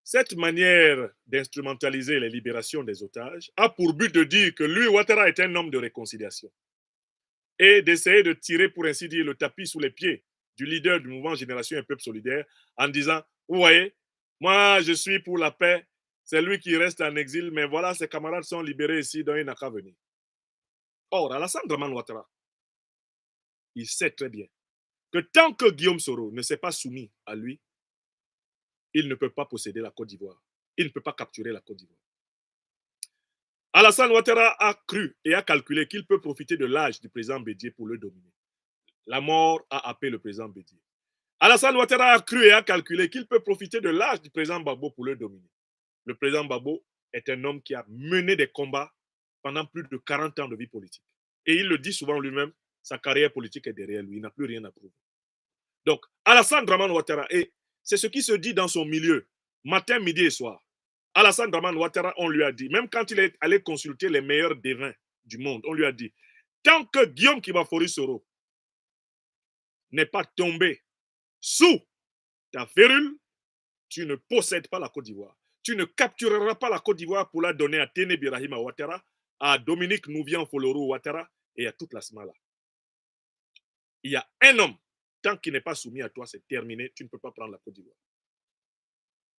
Speaker 1: Cette manière d'instrumentaliser les libérations des otages a pour but de dire que lui, Ouattara, est un homme de réconciliation et d'essayer de tirer, pour ainsi dire, le tapis sous les pieds du leader du mouvement Génération et Peuple Solidaire en disant, vous voyez, moi, je suis pour la paix, c'est lui qui reste en exil, mais voilà, ses camarades sont libérés ici, donc il n'a qu'à venir. Or, Alassane Dramane Ouattara, il sait très bien que tant que Guillaume Soro ne s'est pas soumis à lui, il ne peut pas posséder la Côte d'Ivoire. Il ne peut pas capturer la Côte d'Ivoire. Alassane Ouattara a cru et a calculé qu'il peut profiter de l'âge du président Bédié pour le dominer. La mort a happé le président Bédié. Alassane Ouattara a cru et a calculé qu'il peut profiter de l'âge du président Gbagbo pour le dominer. Le président Gbagbo est un homme qui a mené des combats pendant plus de 40 ans de vie politique. Et il le dit souvent lui-même, sa carrière politique est derrière lui, il n'a plus rien à prouver. Donc, Alassane Draman Ouattara, et c'est ce qui se dit dans son milieu, matin, midi et soir. Alassane Draman Ouattara, on lui a dit, même quand il est allé consulter les meilleurs devins du monde, on lui a dit, tant que Guillaume Kibafori Soro n'est pas tombé sous ta férule, tu ne possèdes pas la Côte d'Ivoire. Tu ne captureras pas la Côte d'Ivoire pour la donner à Téné Birahima Ouattara, à Dominique Nouvian Foloro Ouattara et à toute la Smala. Il y a un homme, tant qu'il n'est pas soumis à toi, c'est terminé, tu ne peux pas prendre la Côte d'Ivoire.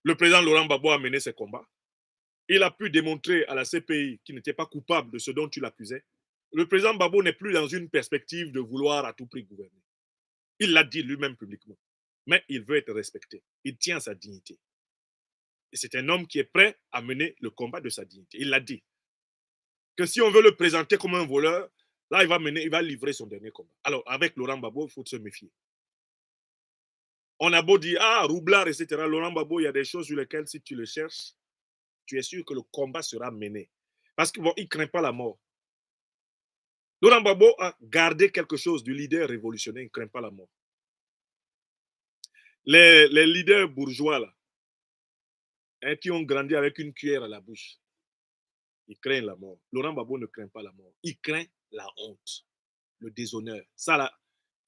Speaker 1: Le président Laurent Gbagbo a mené ses combats. Il a pu démontrer à la CPI qu'il n'était pas coupable de ce dont tu l'accusais. Le président Gbagbo n'est plus dans une perspective de vouloir à tout prix gouverner. Il l'a dit lui-même publiquement. Mais il veut être respecté. Il tient sa dignité. Et c'est un homme qui est prêt à mener le combat de sa dignité. Il l'a dit. Que si on veut le présenter comme un voleur, là, il va livrer son dernier combat. Alors, avec Laurent Gbagbo, il faut se méfier. On a beau dire, ah, roublard, etc. Laurent Gbagbo, il y a des choses sur lesquelles, si tu le cherches, tu es sûr que le combat sera mené. Parce qu'il ne craint pas la mort. Laurent Gbagbo a gardé quelque chose du leader révolutionnaire, il ne craint pas la mort. Les leaders bourgeois, là, hein, qui ont grandi avec une cuillère à la bouche, ils craignent la mort. Laurent Gbagbo ne craint pas la mort. Il craint la honte, le déshonneur. Ça, là,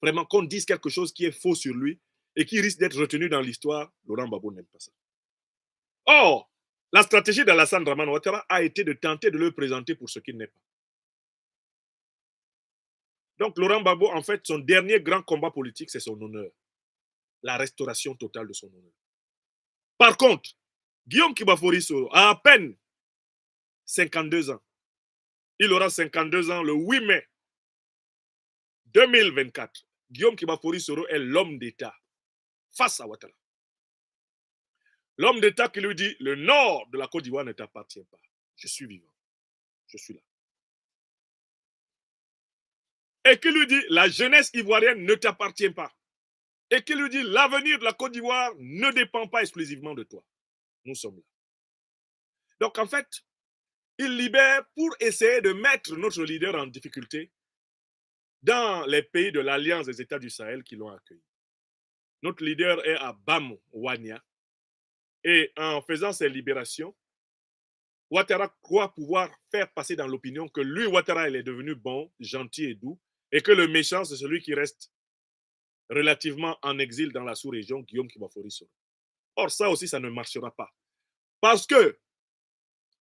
Speaker 1: vraiment, qu'on dise quelque chose qui est faux sur lui et qui risque d'être retenu dans l'histoire, Laurent Gbagbo n'aime pas ça. Or, la stratégie d'Alassane Draman Ouattara a été de tenter de le présenter pour ce qu'il n'est pas. Donc, Laurent Gbagbo, en fait, son dernier grand combat politique, c'est son honneur. La restauration totale de son honneur. Par contre, Guillaume Kibafori Soro a à peine 52 ans. Il aura 52 ans le 8 mai 2024. Guillaume Kibafori Soro est l'homme d'État face à Ouattara. L'homme d'État qui lui dit, le nord de la Côte d'Ivoire ne t'appartient pas. Je suis vivant. Je suis là. Et qui lui dit, la jeunesse ivoirienne ne t'appartient pas. Et qui lui dit, l'avenir de la Côte d'Ivoire ne dépend pas exclusivement de toi. Nous sommes là. Donc en fait, il libère pour essayer de mettre notre leader en difficulté dans les pays de l'Alliance des États du Sahel qui l'ont accueilli. Notre leader est à Bamou, Ouania. Et en faisant ces libérations, Ouattara croit pouvoir faire passer dans l'opinion que lui, Ouattara, il est devenu bon, gentil et doux, et que le méchant, c'est celui qui reste relativement en exil dans la sous-région, Guillaume Kibafori Soro. Or, ça aussi, ça ne marchera pas. Parce que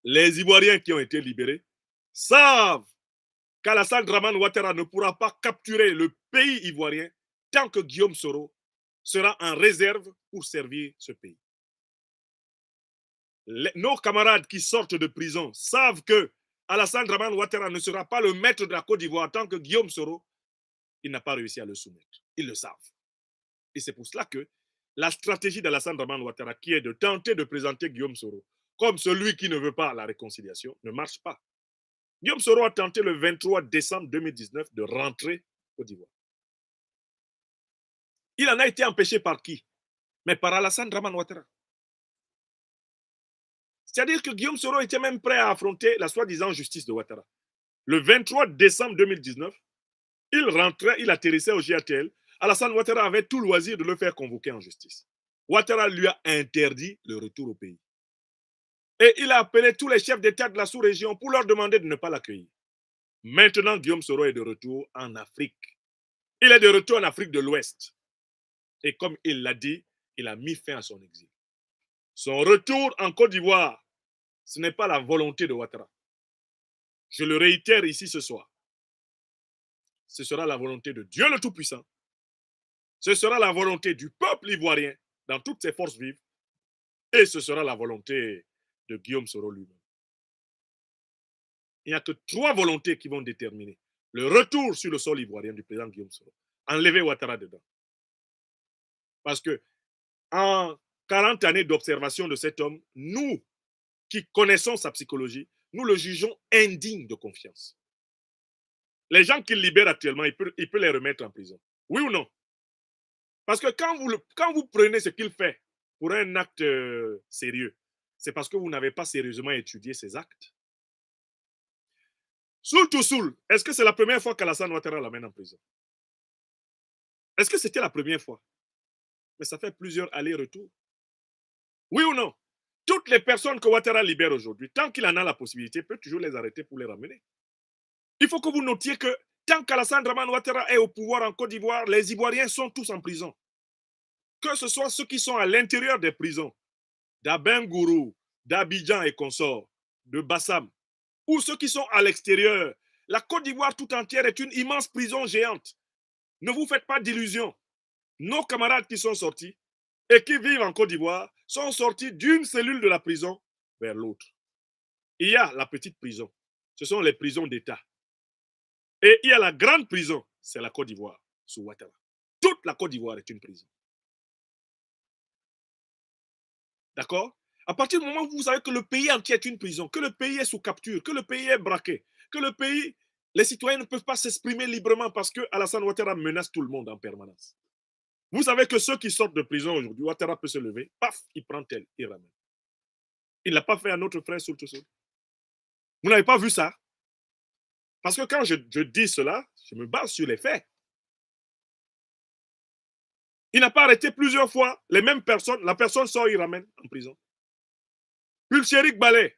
Speaker 1: les Ivoiriens qui ont été libérés savent qu'Alassane Draman Ouattara ne pourra pas capturer le pays ivoirien tant que Guillaume Soro sera en réserve pour servir ce pays. Nos camarades qui sortent de prison savent que Alassane Draman Ouattara ne sera pas le maître de la Côte d'Ivoire tant que Guillaume Soro, il n'a pas réussi à le soumettre. Ils le savent. Et c'est pour cela que la stratégie d'Alassane Draman Ouattara, qui est de tenter de présenter Guillaume Soro comme celui qui ne veut pas la réconciliation, ne marche pas. Guillaume Soro a tenté le 23 décembre 2019 de rentrer en Côte d'Ivoire. Il en a été empêché par qui? Mais par Alassane Draman Ouattara. C'est-à-dire que Guillaume Soro était même prêt à affronter la soi-disant justice de Ouattara. Le 23 décembre 2019, il rentrait, il atterrissait au GATL. Alassane Ouattara avait tout loisir de le faire convoquer en justice. Ouattara lui a interdit le retour au pays. Et il a appelé tous les chefs d'État de la sous-région pour leur demander de ne pas l'accueillir. Maintenant, Guillaume Soro est de retour en Afrique. Il est de retour en Afrique de l'Ouest. Et comme il l'a dit, il a mis fin à son exil. Son retour en Côte d'Ivoire, ce n'est pas la volonté de Ouattara. Je le réitère ici ce soir. Ce sera la volonté de Dieu le Tout-Puissant. Ce sera la volonté du peuple ivoirien dans toutes ses forces vives. Et ce sera la volonté de Guillaume Soro lui-même. Il n'y a que 3 volontés qui vont déterminer le retour sur le sol ivoirien du président Guillaume Soro. Enlever Ouattara dedans. Parce que en 40 années d'observation de cet homme, nous qui connaissons sa psychologie, nous le jugeons indigne de confiance. Les gens qu'il libère actuellement, il peut les remettre en prison. Oui ou non? Parce que quand vous prenez ce qu'il fait pour un acte sérieux, c'est parce que vous n'avez pas sérieusement étudié ses actes. Soul to Soul, est-ce que c'est la première fois qu'Alassane Ouattara l'amène en prison? Est-ce que c'était la première fois? Mais ça fait plusieurs allers-retours. Oui ou non? Toutes les personnes que Ouattara libère aujourd'hui, tant qu'il en a la possibilité, peut toujours les arrêter pour les ramener. Il faut que vous notiez que tant qu'Alassane Draman Ouattara est au pouvoir en Côte d'Ivoire, les Ivoiriens sont tous en prison. Que ce soit ceux qui sont à l'intérieur des prisons, d'Abengourou, d'Abidjan et consorts, de Bassam, ou ceux qui sont à l'extérieur. La Côte d'Ivoire tout entière est une immense prison géante. Ne vous faites pas d'illusions. Nos camarades qui sont sortis et qui vivent en Côte d'Ivoire sont sortis d'une cellule de la prison vers l'autre. Il y a la petite prison. Ce sont les prisons d'État. Et il y a la grande prison. C'est la Côte d'Ivoire, sous Ouattara. Toute la Côte d'Ivoire est une prison. D'accord? À partir du moment où vous savez que le pays entier est une prison, que le pays est sous capture, que le pays est braqué, que le pays, les citoyens ne peuvent pas s'exprimer librement parce que Alassane Ouattara menace tout le monde en permanence. Vous savez que ceux qui sortent de prison aujourd'hui, Ouattara peut se lever, paf, il prend tel, il ramène. Il ne l'a pas fait à notre frère Soul to Soul. Vous n'avez pas vu ça? Parce que quand je dis cela, je me base sur les faits. Il n'a pas arrêté plusieurs fois les mêmes personnes. La personne sort, il ramène en prison. Pulchérik Balé,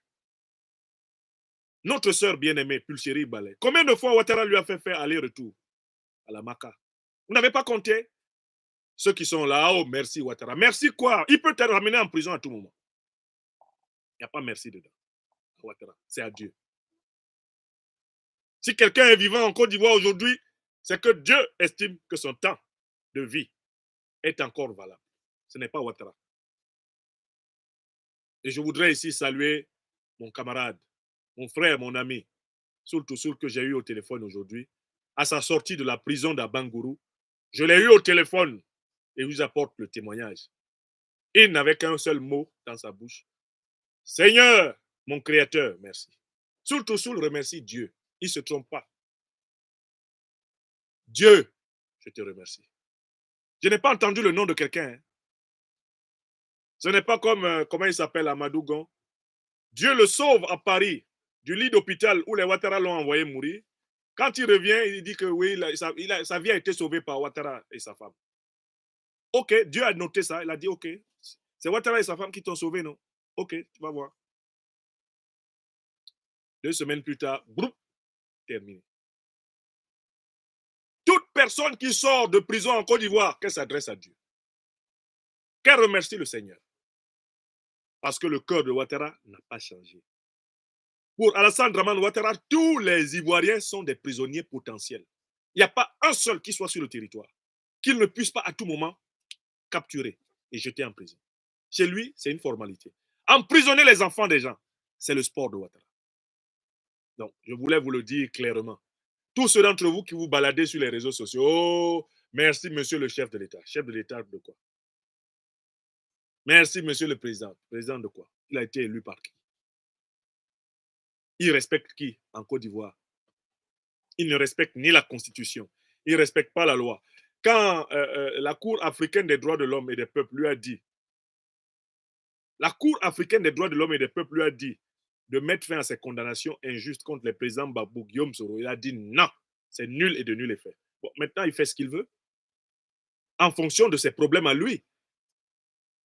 Speaker 1: notre sœur bien-aimée, Pulchérik Balé. Combien de fois Ouattara lui a fait faire aller-retour à la Maca? Vous n'avez pas compté? Ceux qui sont là, oh merci Ouattara. Merci quoi? Il peut te ramener en prison à tout moment. Il n'y a pas merci dedans. Ouattara, c'est à Dieu. Si quelqu'un est vivant en Côte d'Ivoire aujourd'hui, c'est que Dieu estime que son temps de vie est encore valable. Ce n'est pas Ouattara. Et je voudrais ici saluer mon camarade, mon frère, mon ami, Soul to Soul, que j'ai eu au téléphone aujourd'hui, à sa sortie de la prison d'Abangourou. Je l'ai eu au téléphone et vous apporte le témoignage. Il n'avait qu'un seul mot dans sa bouche. Seigneur, mon créateur, merci. Soul to Soul remercie Dieu. Il ne se trompe pas. Dieu, je te remercie. Je n'ai pas entendu le nom de quelqu'un. Hein. Ce n'est pas comme, comment il s'appelle, Amadou Gon. Dieu le sauve à Paris, du lit d'hôpital où les Ouattara l'ont envoyé mourir. Quand il revient, il dit que oui, sa vie a été sauvée par Ouattara et sa femme. Ok, Dieu a noté ça. Il a dit, ok, c'est Ouattara et sa femme qui t'ont sauvé, non? Ok, tu vas voir. 2 semaines plus tard, broup, terminé. Toute personne qui sort de prison en Côte d'Ivoire, qu'elle s'adresse à Dieu. Qu'elle remercie le Seigneur. Parce que le cœur de Ouattara n'a pas changé. Pour Alassane Draman Ouattara, tous les Ivoiriens sont des prisonniers potentiels. Il n'y a pas un seul qui soit sur le territoire, qu'il ne puisse pas à tout moment capturer et jeter en prison. Chez lui, c'est une formalité. Emprisonner les enfants des gens, c'est le sport de Ouattara. Donc, je voulais vous le dire clairement. Tous ceux d'entre vous qui vous baladez sur les réseaux sociaux, oh, merci monsieur le chef de l'État. Chef de l'État de quoi? Merci monsieur le président. Président de quoi? Il a été élu par qui? Il respecte qui en Côte d'Ivoire? Il ne respecte ni la Constitution, il ne respecte pas la loi. Quand la Cour africaine des droits de l'homme et des peuples lui a dit, la Cour africaine des droits de l'homme et des peuples lui a dit de mettre fin à ces condamnations injustes contre les présidents Babou, Guillaume Soro, il a dit non, c'est nul et de nul effet. Bon, maintenant, il fait ce qu'il veut en fonction de ses problèmes à lui.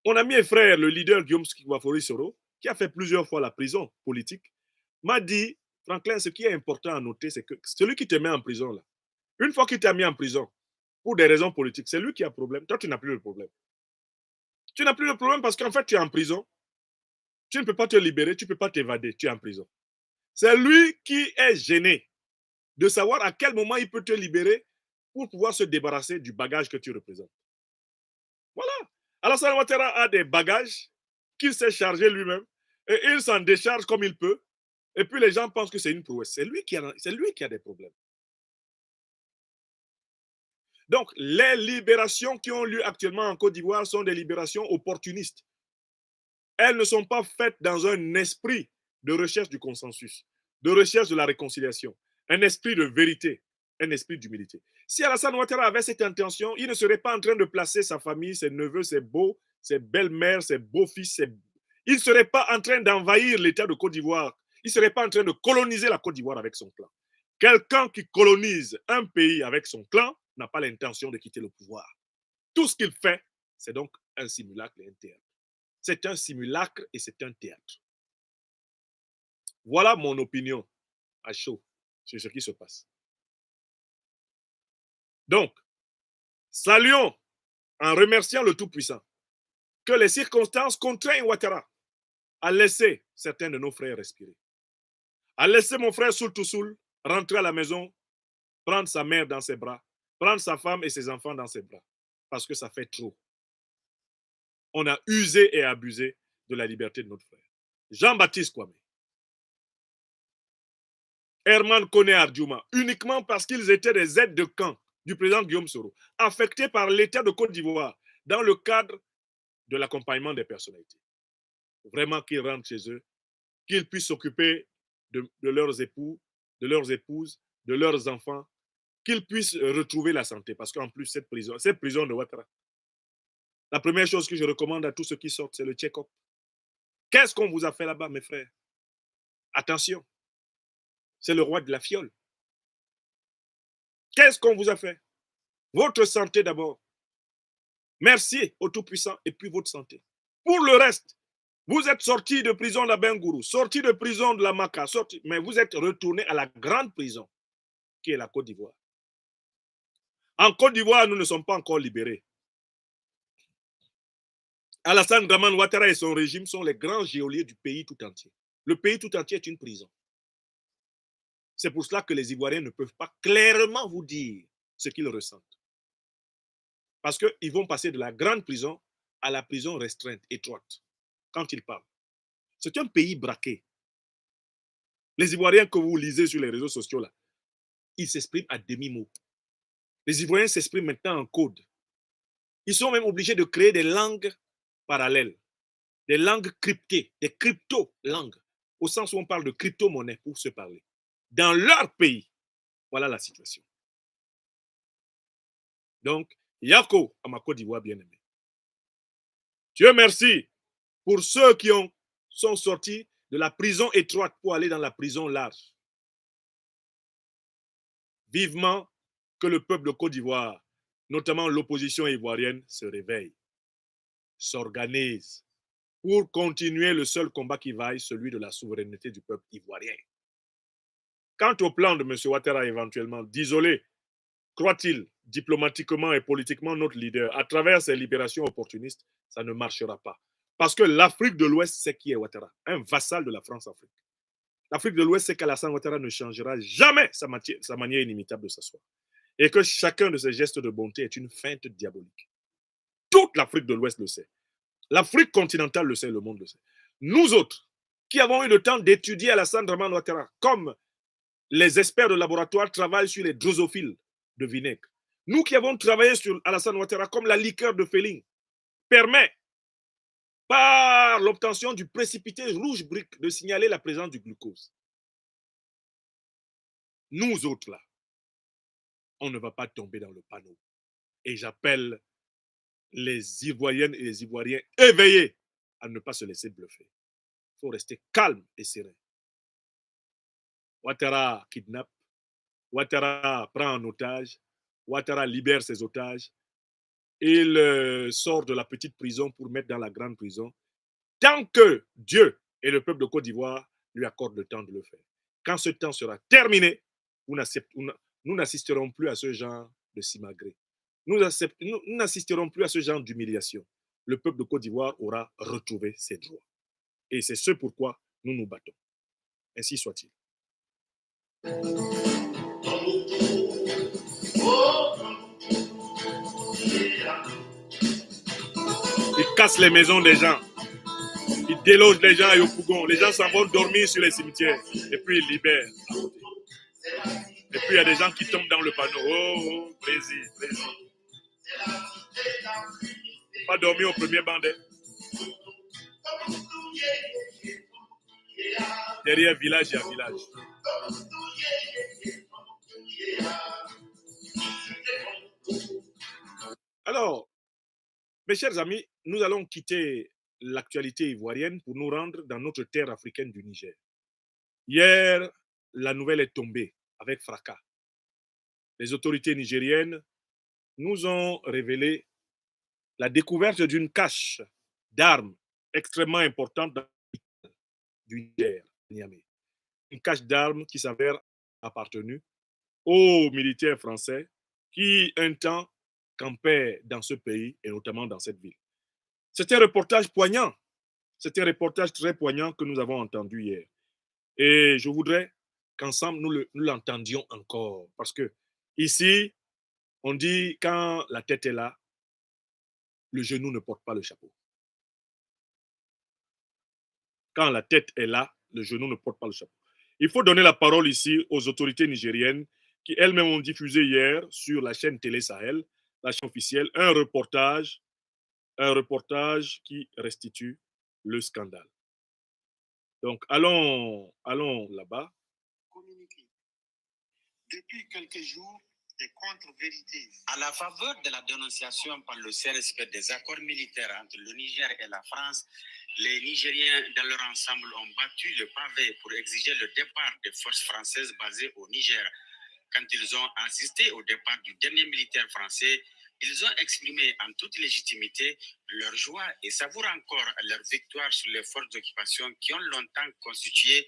Speaker 1: Mon ami et frère, le leader Guillaume Soro, qui a fait plusieurs fois la prison politique, m'a dit, Franklin, ce qui est important à noter, c'est que celui qui te met en prison, là, une fois qu'il t'a mis en prison, pour des raisons politiques, c'est lui qui a problème. Toi, tu n'as plus le problème. Tu n'as plus le problème parce qu'en fait, tu es en prison. Tu ne peux pas te libérer, tu ne peux pas t'évader, tu es en prison. C'est lui qui est gêné de savoir à quel moment il peut te libérer pour pouvoir se débarrasser du bagage que tu représentes. Voilà. Alassane Ouattara a des bagages qu'il s'est chargé lui-même et il s'en décharge comme il peut. Et puis les gens pensent que c'est une prouesse. C'est lui qui a des problèmes. Donc, les libérations qui ont lieu actuellement en Côte d'Ivoire sont des libérations opportunistes. Elles ne sont pas faites dans un esprit de recherche du consensus, de recherche de la réconciliation, un esprit de vérité, un esprit d'humilité. Si Alassane Ouattara avait cette intention, il ne serait pas en train de placer sa famille, ses neveux, ses beaux, ses belles-mères, ses beaux-fils. Il ne serait pas en train d'envahir l'État de Côte d'Ivoire. Il ne serait pas en train de coloniser la Côte d'Ivoire avec son clan. Quelqu'un qui colonise un pays avec son clan n'a pas l'intention de quitter le pouvoir. Tout ce qu'il fait, C'est donc un simulacre et un théâtre. C'est un simulacre et c'est un théâtre. Voilà mon opinion à chaud sur ce qui se passe. Donc, saluons en remerciant le Tout-Puissant que les circonstances contraignent Ouattara à laisser certains de nos frères respirer. À laisser mon frère Soul Toussoul rentrer à la maison, prendre sa mère dans ses bras, prendre sa femme et ses enfants dans ses bras. Parce que ça fait trop. On a usé et abusé de la liberté de notre frère. Jean-Baptiste Kwame, Herman Kone Ardjouma, uniquement parce qu'ils étaient des aides de camp du président Guillaume Soro, affectés par l'État de Côte d'Ivoire dans le cadre de l'accompagnement des personnalités. Vraiment qu'ils rentrent chez eux, qu'ils puissent s'occuper de leurs époux, de leurs épouses, de leurs enfants, qu'ils puissent retrouver la santé. Parce qu'en plus, cette prison de Ouattara, la première chose que je recommande à tous ceux qui sortent, c'est le check-up. Qu'est-ce qu'on vous a fait là-bas, mes frères? Attention, c'est le roi de la fiole. Qu'est-ce qu'on vous a fait? Votre santé d'abord. Merci au Tout-Puissant et puis votre santé. Pour le reste, vous êtes sorti de prison de la Bengourou, sorti de prison de la Maka, mais vous êtes retourné à la grande prison qui est la Côte d'Ivoire. En Côte d'Ivoire, nous ne sommes pas encore libérés. Alassane Draman Ouattara et son régime sont les grands geôliers du pays tout entier. Le pays tout entier est une prison. C'est pour cela que les Ivoiriens ne peuvent pas clairement vous dire ce qu'ils ressentent. Parce qu'ils vont passer de la grande prison à la prison restreinte, étroite, quand ils parlent. C'est un pays braqué. Les Ivoiriens que vous lisez sur les réseaux sociaux, là, ils s'expriment à demi-mot. Les Ivoiriens s'expriment maintenant en code. Ils sont même obligés de créer des langues parallèles, des langues cryptées, des crypto-langues, au sens où on parle de crypto-monnaie pour se parler. Dans leur pays, voilà la situation. Donc, Yako à ma Côte d'Ivoire bien-aimée. Dieu merci pour ceux qui sont sortis de la prison étroite pour aller dans la prison large. Vivement que le peuple de Côte d'Ivoire, notamment l'opposition ivoirienne, se réveille, s'organise pour continuer le seul combat qui vaille, celui de la souveraineté du peuple ivoirien. Quant au plan de M. Ouattara éventuellement d'isoler, croit-il, diplomatiquement et politiquement notre leader à travers ses libérations opportunistes, ça ne marchera pas. Parce que l'Afrique de l'Ouest, c'est qui est Ouattara, un vassal de la France-Afrique. L'Afrique de l'Ouest, c'est qu'Alassane Ouattara ne changera jamais sa manière inimitable de s'asseoir. Et que chacun de ses gestes de bonté est une feinte diabolique. Toute l'Afrique de l'Ouest le sait. L'Afrique continentale le sait, le monde le sait. Nous autres, qui avons eu le temps d'étudier Alassane Draman Ouattara, comme les experts de laboratoire travaillent sur les drosophiles de vinaigre, nous qui avons travaillé sur Alassane Ouattara comme la liqueur de Féline, permet, par l'obtention du précipité rouge brique, de signaler la présence du glucose. Nous autres, là, on ne va pas tomber dans le panneau. Et j'appelle les Ivoiriennes et les Ivoiriens éveillés à ne pas se laisser bluffer. Il faut rester calme et serein. Ouattara kidnappe, Ouattara prend en otage, Ouattara libère ses otages, il sort de la petite prison pour mettre dans la grande prison, tant que Dieu et le peuple de Côte d'Ivoire lui accordent le temps de le faire. Quand ce temps sera terminé, nous n'assisterons plus à ce genre de simagrée. Nous n'assisterons plus à ce genre d'humiliation. Le peuple de Côte d'Ivoire aura retrouvé ses droits. Et c'est ce pourquoi nous nous battons. Ainsi soit-il. Ils cassent les maisons des gens. Ils délogent les gens à Yopougon. Les gens s'en vont dormir sur les cimetières. Et puis ils libèrent. Et puis il y a des gens qui tombent dans le panneau. Oh, plaisir, plaisir. Pas dormir au premier bandet. Derrière village, il y a village. Alors, mes chers amis, nous allons quitter l'actualité ivoirienne pour nous rendre dans notre terre africaine du Niger. Hier, la nouvelle est tombée avec fracas. Les autorités nigériennes nous ont révélé la découverte d'une cache d'armes extrêmement importante dans du Niger, Niamey. Une cache d'armes qui s'avère appartenue aux militaires français qui, un temps, campaient dans ce pays et notamment dans cette ville. C'était un reportage poignant. C'était un reportage très poignant que nous avons entendu hier. Et je voudrais qu'ensemble, nous l'entendions encore. Parce que ici, on dit quand la tête est là, le genou ne porte pas le chapeau. Quand la tête est là, le genou ne porte pas le chapeau. Il faut donner la parole ici aux autorités nigériennes qui elles-mêmes ont diffusé hier sur la chaîne Télé Sahel, la chaîne officielle, un reportage qui restitue le scandale. Donc, allons là-bas.
Speaker 2: Depuis quelques jours, des contre-vérités. À la faveur de la dénonciation par le CNSP des accords militaires entre le Niger et la France, les Nigériens dans leur ensemble ont battu le pavé pour exiger le départ des forces françaises basées au Niger. Quand ils ont assisté au départ du dernier militaire français, ils ont exprimé en toute légitimité leur joie et savourent encore leur victoire sur les forces d'occupation qui ont longtemps constitué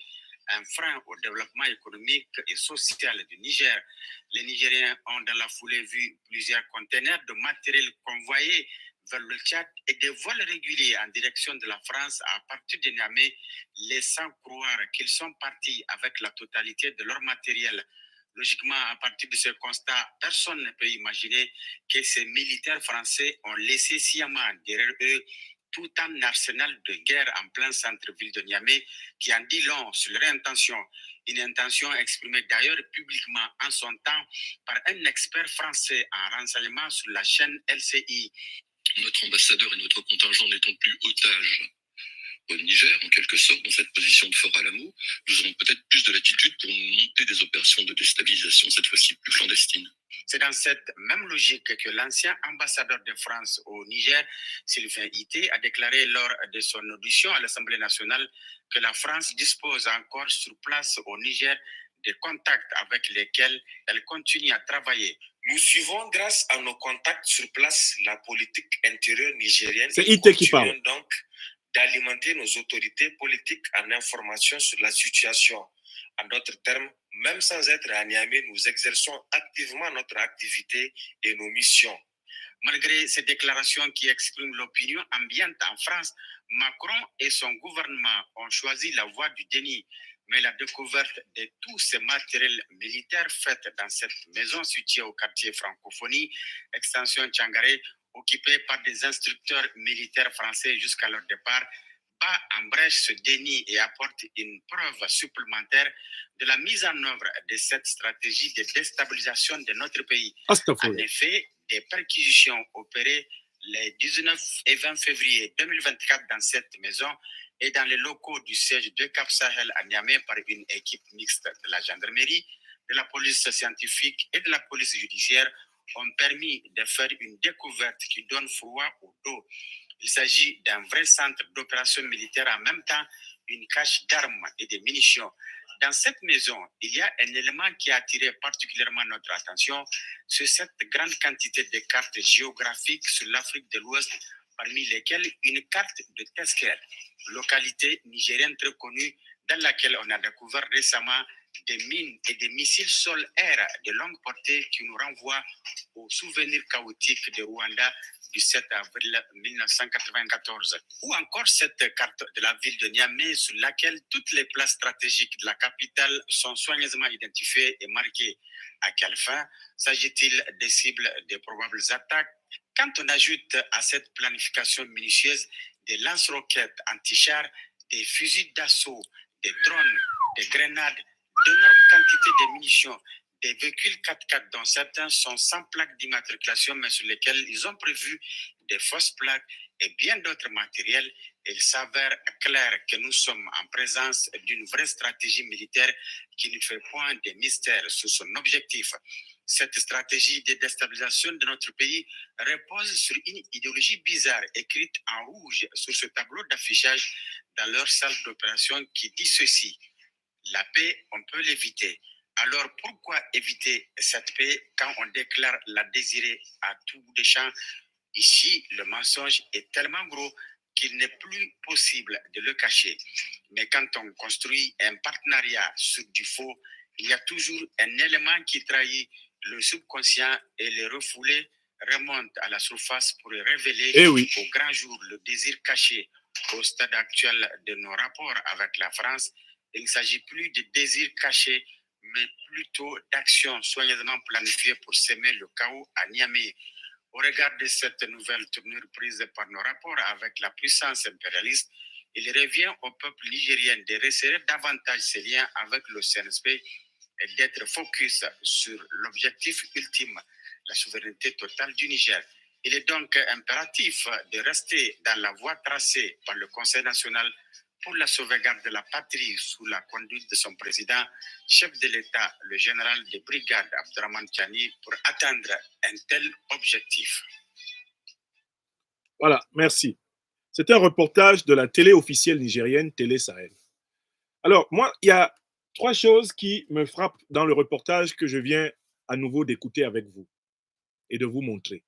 Speaker 2: un frein au développement économique et social du Niger. Les Nigériens ont dans la foulée vu plusieurs conteneurs de matériel convoyés vers le Tchad et des vols réguliers en direction de la France à partir de Niamey, laissant croire qu'ils sont partis avec la totalité de leur matériel. Logiquement, à partir de ce constat, personne ne peut imaginer que ces militaires français ont laissé sciemment derrière eux tout un arsenal de guerre en plein centre-ville de Niamey qui en dit long sur leur intention. Une intention exprimée d'ailleurs publiquement en son temps par un expert français en renseignement sur la chaîne LCI.
Speaker 3: Notre ambassadeur et notre contingent n'étant plus otages au Niger, en quelque sorte, dans cette position de Fort Alamo, nous aurons peut-être plus de latitude pour monter des opérations de déstabilisation, cette fois-ci plus clandestines.
Speaker 2: C'est dans cette même logique que l'ancien ambassadeur de France au Niger, Sylvain Ité, a déclaré lors de son audition à l'Assemblée nationale que la France dispose encore sur place au Niger des contacts avec lesquels elle continue à travailler. Nous suivons grâce à nos contacts sur place la politique intérieure nigérienne.
Speaker 1: C'est Ité qui parle.
Speaker 2: Donc d'alimenter nos autorités politiques en information sur la situation. En d'autres termes, même sans être à Niamey, nous exerçons activement notre activité et nos missions. Malgré ces déclarations qui expriment l'opinion ambiante en France, Macron et son gouvernement ont choisi la voie du déni. Mais la découverte de tous ces matériels militaires faits dans cette maison située au quartier Francophonie, extension Tchangaré, occupée par des instructeurs militaires français jusqu'à leur départ, bat en brèche ce déni et apporte une preuve supplémentaire de la mise en œuvre de cette stratégie de déstabilisation de notre pays. En effet, des perquisitions opérées les 19 et 20 février 2024 dans cette maison et dans les locaux du siège de Cap Sahel à Niamey par une équipe mixte de la gendarmerie, de la police scientifique et de la police judiciaire ont permis de faire une découverte qui donne froid au dos. Il s'agit d'un vrai centre d'opération militaire, en même temps une cache d'armes et de munitions. Dans cette maison, il y a un élément qui a attiré particulièrement notre attention, c'est cette grande quantité de cartes géographiques sur l'Afrique de l'Ouest, parmi lesquelles une carte de Tesker, localité nigérienne très connue dans laquelle on a découvert récemment des mines et des missiles sol-air de longue portée qui nous renvoient au souvenir chaotique de Rwanda du 7 avril 1994. Ou encore cette carte de la ville de Niamey sur laquelle toutes les places stratégiques de la capitale sont soigneusement identifiées et marquées. À quelle fin s'agit-il des cibles des probables attaques? Quand on ajoute à cette planification minutieuse des lance-roquettes anti-chars, des fusils d'assaut, des drones, des grenades, d'énormes quantités de munitions, des véhicules 4x4 dont certains sont sans plaque d'immatriculation mais sur lesquels ils ont prévu des fausses plaques et bien d'autres matériels, il s'avère clair que nous sommes en présence d'une vraie stratégie militaire qui ne fait point de mystère sur son objectif. Cette stratégie de déstabilisation de notre pays repose sur une idéologie bizarre écrite en rouge sur ce tableau d'affichage dans leur salle d'opération qui dit ceci: la paix, on peut l'éviter. Alors pourquoi éviter cette paix quand on déclare la désirer à tout des champs?
Speaker 4: Ici, le mensonge est tellement gros qu'il n'est plus possible de le cacher. Mais quand on construit un partenariat sur du faux, il y a toujours un élément qui trahit le subconscient et le refoulé remonte à la surface pour révéler au grand jour le désir caché. Au stade actuel de nos rapports avec la France, il ne s'agit plus de désir caché, mais plutôt d'actions soigneusement planifiées pour semer le chaos à Niamey. Au regard de cette nouvelle tournure prise par nos rapports avec la puissance impérialiste, il revient au peuple nigérien de resserrer davantage ses liens avec le CNSP et d'être focus sur l'objectif ultime, la souveraineté totale du Niger. Il est donc impératif de rester dans la voie tracée par le Conseil national pour la sauvegarde de la patrie sous la conduite de son président, chef de l'État, le général de brigade Abdourahmane Tiani, pour atteindre un tel objectif.
Speaker 1: Voilà, merci. C'est un reportage de la télé officielle nigérienne, Télé Sahel. Alors, moi, il y a 3 choses qui me frappent dans le reportage que je viens à nouveau d'écouter avec vous et de vous montrer.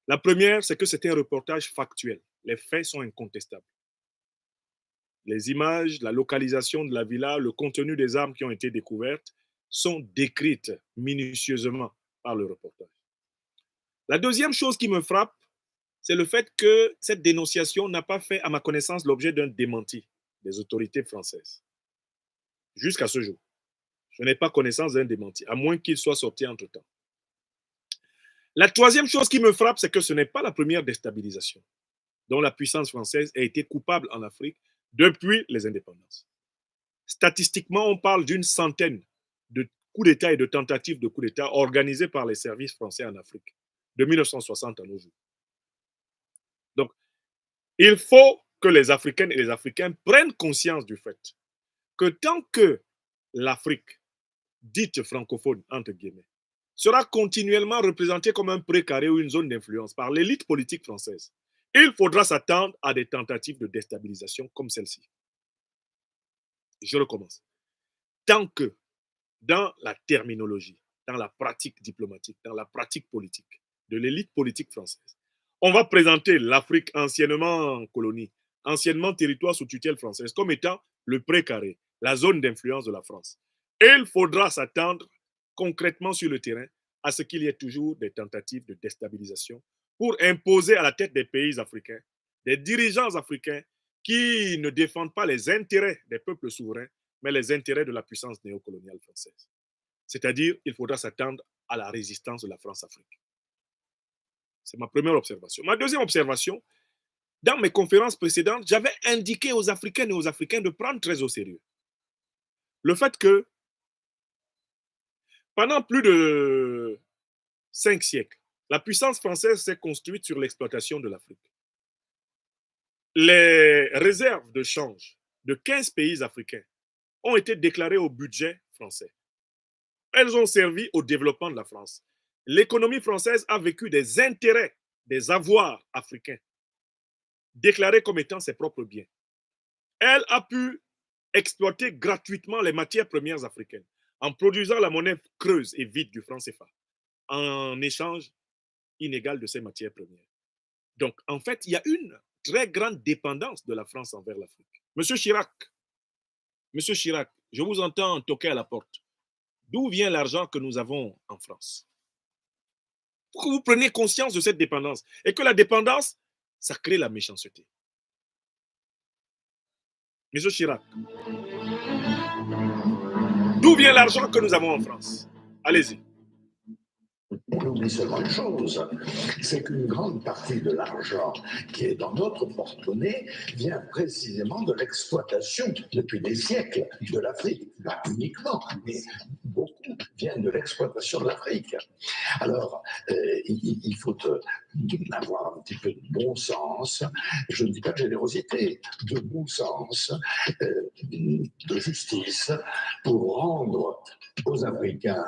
Speaker 1: La première, c'est que c'est un reportage factuel. Les faits sont incontestables. Les images, la localisation de la villa, le contenu des armes qui ont été découvertes sont décrites minutieusement par le reportage. La deuxième chose qui me frappe, c'est le fait que cette dénonciation n'a pas fait, à ma connaissance, l'objet d'un démenti des autorités françaises. Jusqu'à ce jour. Je n'ai pas connaissance d'un démenti, à moins qu'il soit sorti entre-temps. La troisième chose qui me frappe, c'est que ce n'est pas la première déstabilisation dont la puissance française a été coupable en Afrique depuis les indépendances. Statistiquement, on parle d'une centaine de coups d'État et de tentatives de coups d'État organisés par les services français en Afrique, de 1960 à nos jours. Donc, il faut que les Africaines et les Africains prennent conscience du fait que tant que l'Afrique, dite francophone, entre guillemets, sera continuellement représentée comme un précaré ou une zone d'influence par l'élite politique française, il faudra s'attendre à des tentatives de déstabilisation comme celle-ci. Je recommence. Tant que dans la terminologie, dans la pratique diplomatique, dans la pratique politique de l'élite politique française, on va présenter l'Afrique anciennement colonie, anciennement territoire sous tutelle française, comme étant le précaré, la zone d'influence de la France. Et il faudra s'attendre concrètement sur le terrain à ce qu'il y ait toujours des tentatives de déstabilisation pour imposer à la tête des pays africains des dirigeants africains qui ne défendent pas les intérêts des peuples souverains, mais les intérêts de la puissance néocoloniale française. C'est-à-dire, il faudra s'attendre à la résistance de la France-Afrique. C'est ma première observation. Ma deuxième observation, dans mes conférences précédentes, j'avais indiqué aux Africaines et aux Africains de prendre très au sérieux le fait que pendant plus de 5 siècles, la puissance française s'est construite sur l'exploitation de l'Afrique. Les réserves de change de 15 pays africains ont été déclarées au budget français. Elles ont servi au développement de la France. L'économie française a vécu des intérêts, des avoirs africains, déclarés comme étant ses propres biens. Elle a pu exploiter gratuitement les matières premières africaines en produisant la monnaie creuse et vide du franc CFA en échange inégal de ces matières premières. Donc, en fait, il y a une très grande dépendance de la France envers l'Afrique. Monsieur Chirac, je vous entends toquer à la porte. D'où vient l'argent que nous avons en France? Pour que vous preniez conscience de cette dépendance et que la dépendance, ça crée la méchanceté. Monsieur Chirac, d'où vient l'argent que nous avons en France? Allez-y.
Speaker 5: On oublie seulement une chose, c'est qu'une grande partie de l'argent qui est dans notre porte-monnaie vient précisément de l'exploitation depuis des siècles de l'Afrique. Pas uniquement, mais beaucoup viennent de l'exploitation de l'Afrique. Alors, il faut avoir un petit peu de bon sens, je ne dis pas de générosité, de bon sens, de justice, pour rendre aux Africains,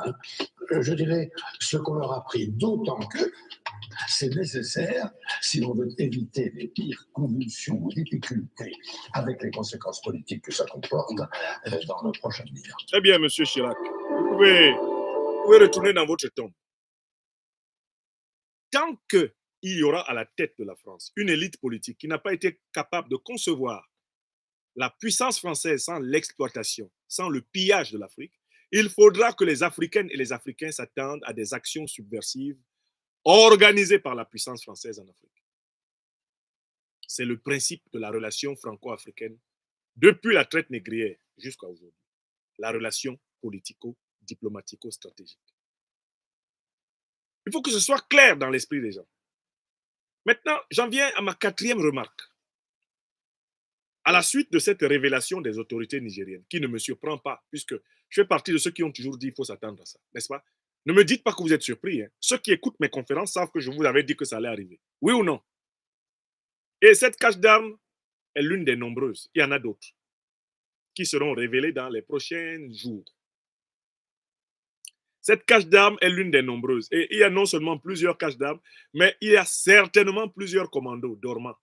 Speaker 5: je dirais, ce qu'on leur a pris, d'autant que c'est nécessaire si l'on veut éviter les pires convulsions, difficultés, avec les conséquences politiques que ça comporte dans le prochain avenir.
Speaker 1: Très bien, monsieur Chirac. Vous pouvez retourner dans votre tombe. Tant qu'il il y aura à la tête de la France une élite politique qui n'a pas été capable de concevoir la puissance française sans l'exploitation, sans le pillage de l'Afrique, il faudra que les Africaines et les Africains s'attendent à des actions subversives organisées par la puissance française en Afrique. C'est le principe de la relation franco-africaine depuis la traite négrière jusqu'à aujourd'hui. La relation politico-diplomatico-stratégique. Il faut que ce soit clair dans l'esprit des gens. Maintenant, j'en viens à ma 4e remarque. À la suite de cette révélation des autorités nigériennes, qui ne me surprend pas, puisque je fais partie de ceux qui ont toujours dit qu'il faut s'attendre à ça, n'est-ce pas? Ne me dites pas que vous êtes surpris. Hein. Ceux qui écoutent mes conférences savent que je vous avais dit que ça allait arriver. Oui ou non? Et cette cache d'armes est l'une des nombreuses. Il y en a d'autres qui seront révélées dans les prochains jours. Cette cache d'armes est l'une des nombreuses. Et il y a non seulement plusieurs caches d'armes, mais il y a certainement plusieurs commandos dormants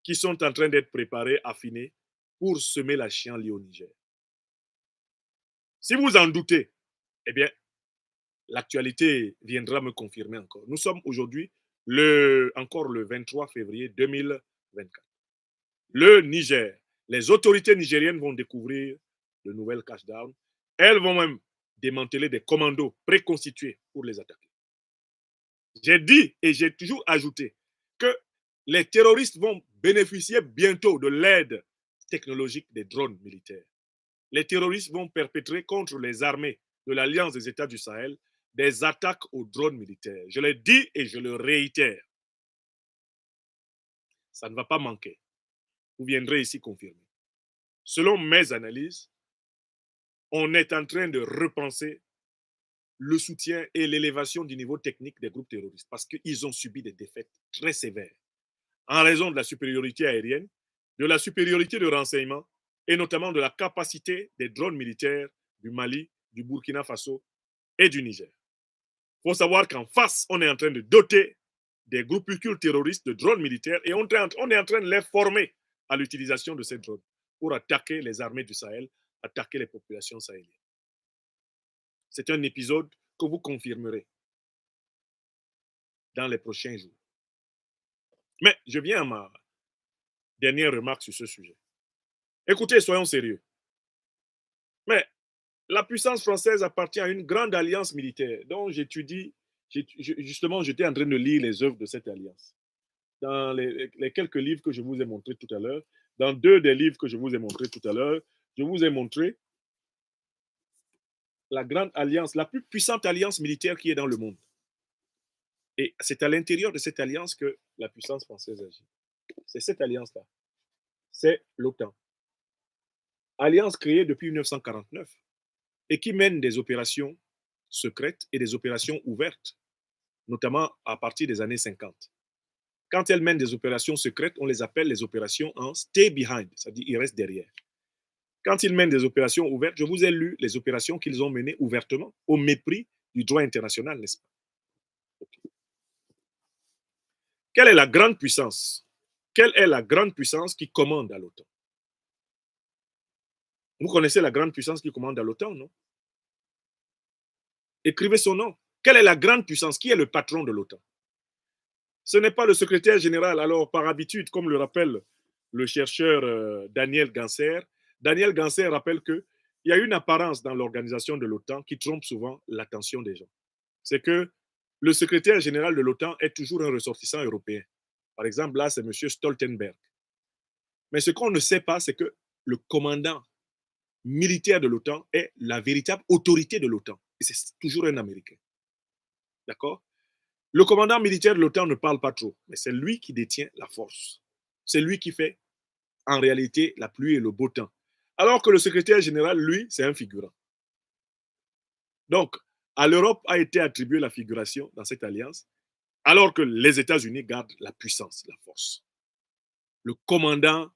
Speaker 1: qui sont en train d'être préparés, affinés, pour semer la chienlit au Niger. Si vous en doutez, eh bien, l'actualité viendra me confirmer encore. Nous sommes aujourd'hui encore le 23 février 2024. Le Niger, les autorités nigériennes vont découvrir de nouvelles caches d'armes. Elles vont même démanteler des commandos préconstitués pour les attaquer. J'ai dit et j'ai toujours ajouté que les terroristes vont bénéficier bientôt de l'aide technologique des drones militaires. Les terroristes vont perpétrer contre les armées de l'Alliance des États du Sahel des attaques aux drones militaires. Je l'ai dit et je le réitère. Ça ne va pas manquer. Vous viendrez ici confirmer. Selon mes analyses, on est en train de repenser le soutien et l'élévation du niveau technique des groupes terroristes parce qu'ils ont subi des défaites très sévères en raison de la supériorité aérienne, de la supériorité de renseignement et notamment de la capacité des drones militaires du Mali, du Burkina Faso et du Niger. Il faut savoir qu'en face, on est en train de doter des groupuscules terroristes de drones militaires et on est en train de les former à l'utilisation de ces drones pour attaquer les armées du Sahel, attaquer les populations sahéliennes. C'est un épisode que vous confirmerez dans les prochains jours. Mais je viens à ma dernière remarque sur ce sujet. Écoutez, soyons sérieux. Mais la puissance française appartient à une grande alliance militaire dont justement, j'étais en train de lire les œuvres de cette alliance. Dans les quelques livres que je vous ai montrés tout à l'heure, dans 2 des livres que je vous ai montrés tout à l'heure, je vous ai montré la grande alliance, la plus puissante alliance militaire qui est dans le monde. Et c'est à l'intérieur de cette alliance que la puissance française agit. C'est cette alliance-là. C'est l'OTAN. Alliance créée depuis 1949 et qui mène des opérations secrètes et des opérations ouvertes, notamment à partir des années 50. Quand elle mène des opérations secrètes, on les appelle les opérations en stay behind, c'est-à-dire ils restent derrière. Quand ils mènent des opérations ouvertes, je vous ai lu les opérations qu'ils ont menées ouvertement, au mépris du droit international, n'est-ce pas? Okay. Quelle est la grande puissance? Quelle est la grande puissance qui commande à l'OTAN? Vous connaissez la grande puissance qui commande à l'OTAN, non? Écrivez son nom. Quelle est la grande puissance? Qui est le patron de l'OTAN? Ce n'est pas le secrétaire général. Alors, par habitude, comme le rappelle le chercheur Daniel Ganser, Daniel Ganser rappelle qu'il y a une apparence dans l'organisation de l'OTAN qui trompe souvent l'attention des gens. C'est que le secrétaire général de l'OTAN est toujours un ressortissant européen. Par exemple, là, c'est M. Stoltenberg. Mais ce qu'on ne sait pas, c'est que le commandant militaire de l'OTAN est la véritable autorité de l'OTAN. Et c'est toujours un Américain. D'accord? Le commandant militaire de l'OTAN ne parle pas trop, mais c'est lui qui détient la force. C'est lui qui fait, en réalité, la pluie et le beau temps. Alors que le secrétaire général, lui, c'est un figurant. Donc, à l'Europe a été attribuée la figuration dans cette alliance, alors que les États-Unis gardent la puissance, la force. Le commandant,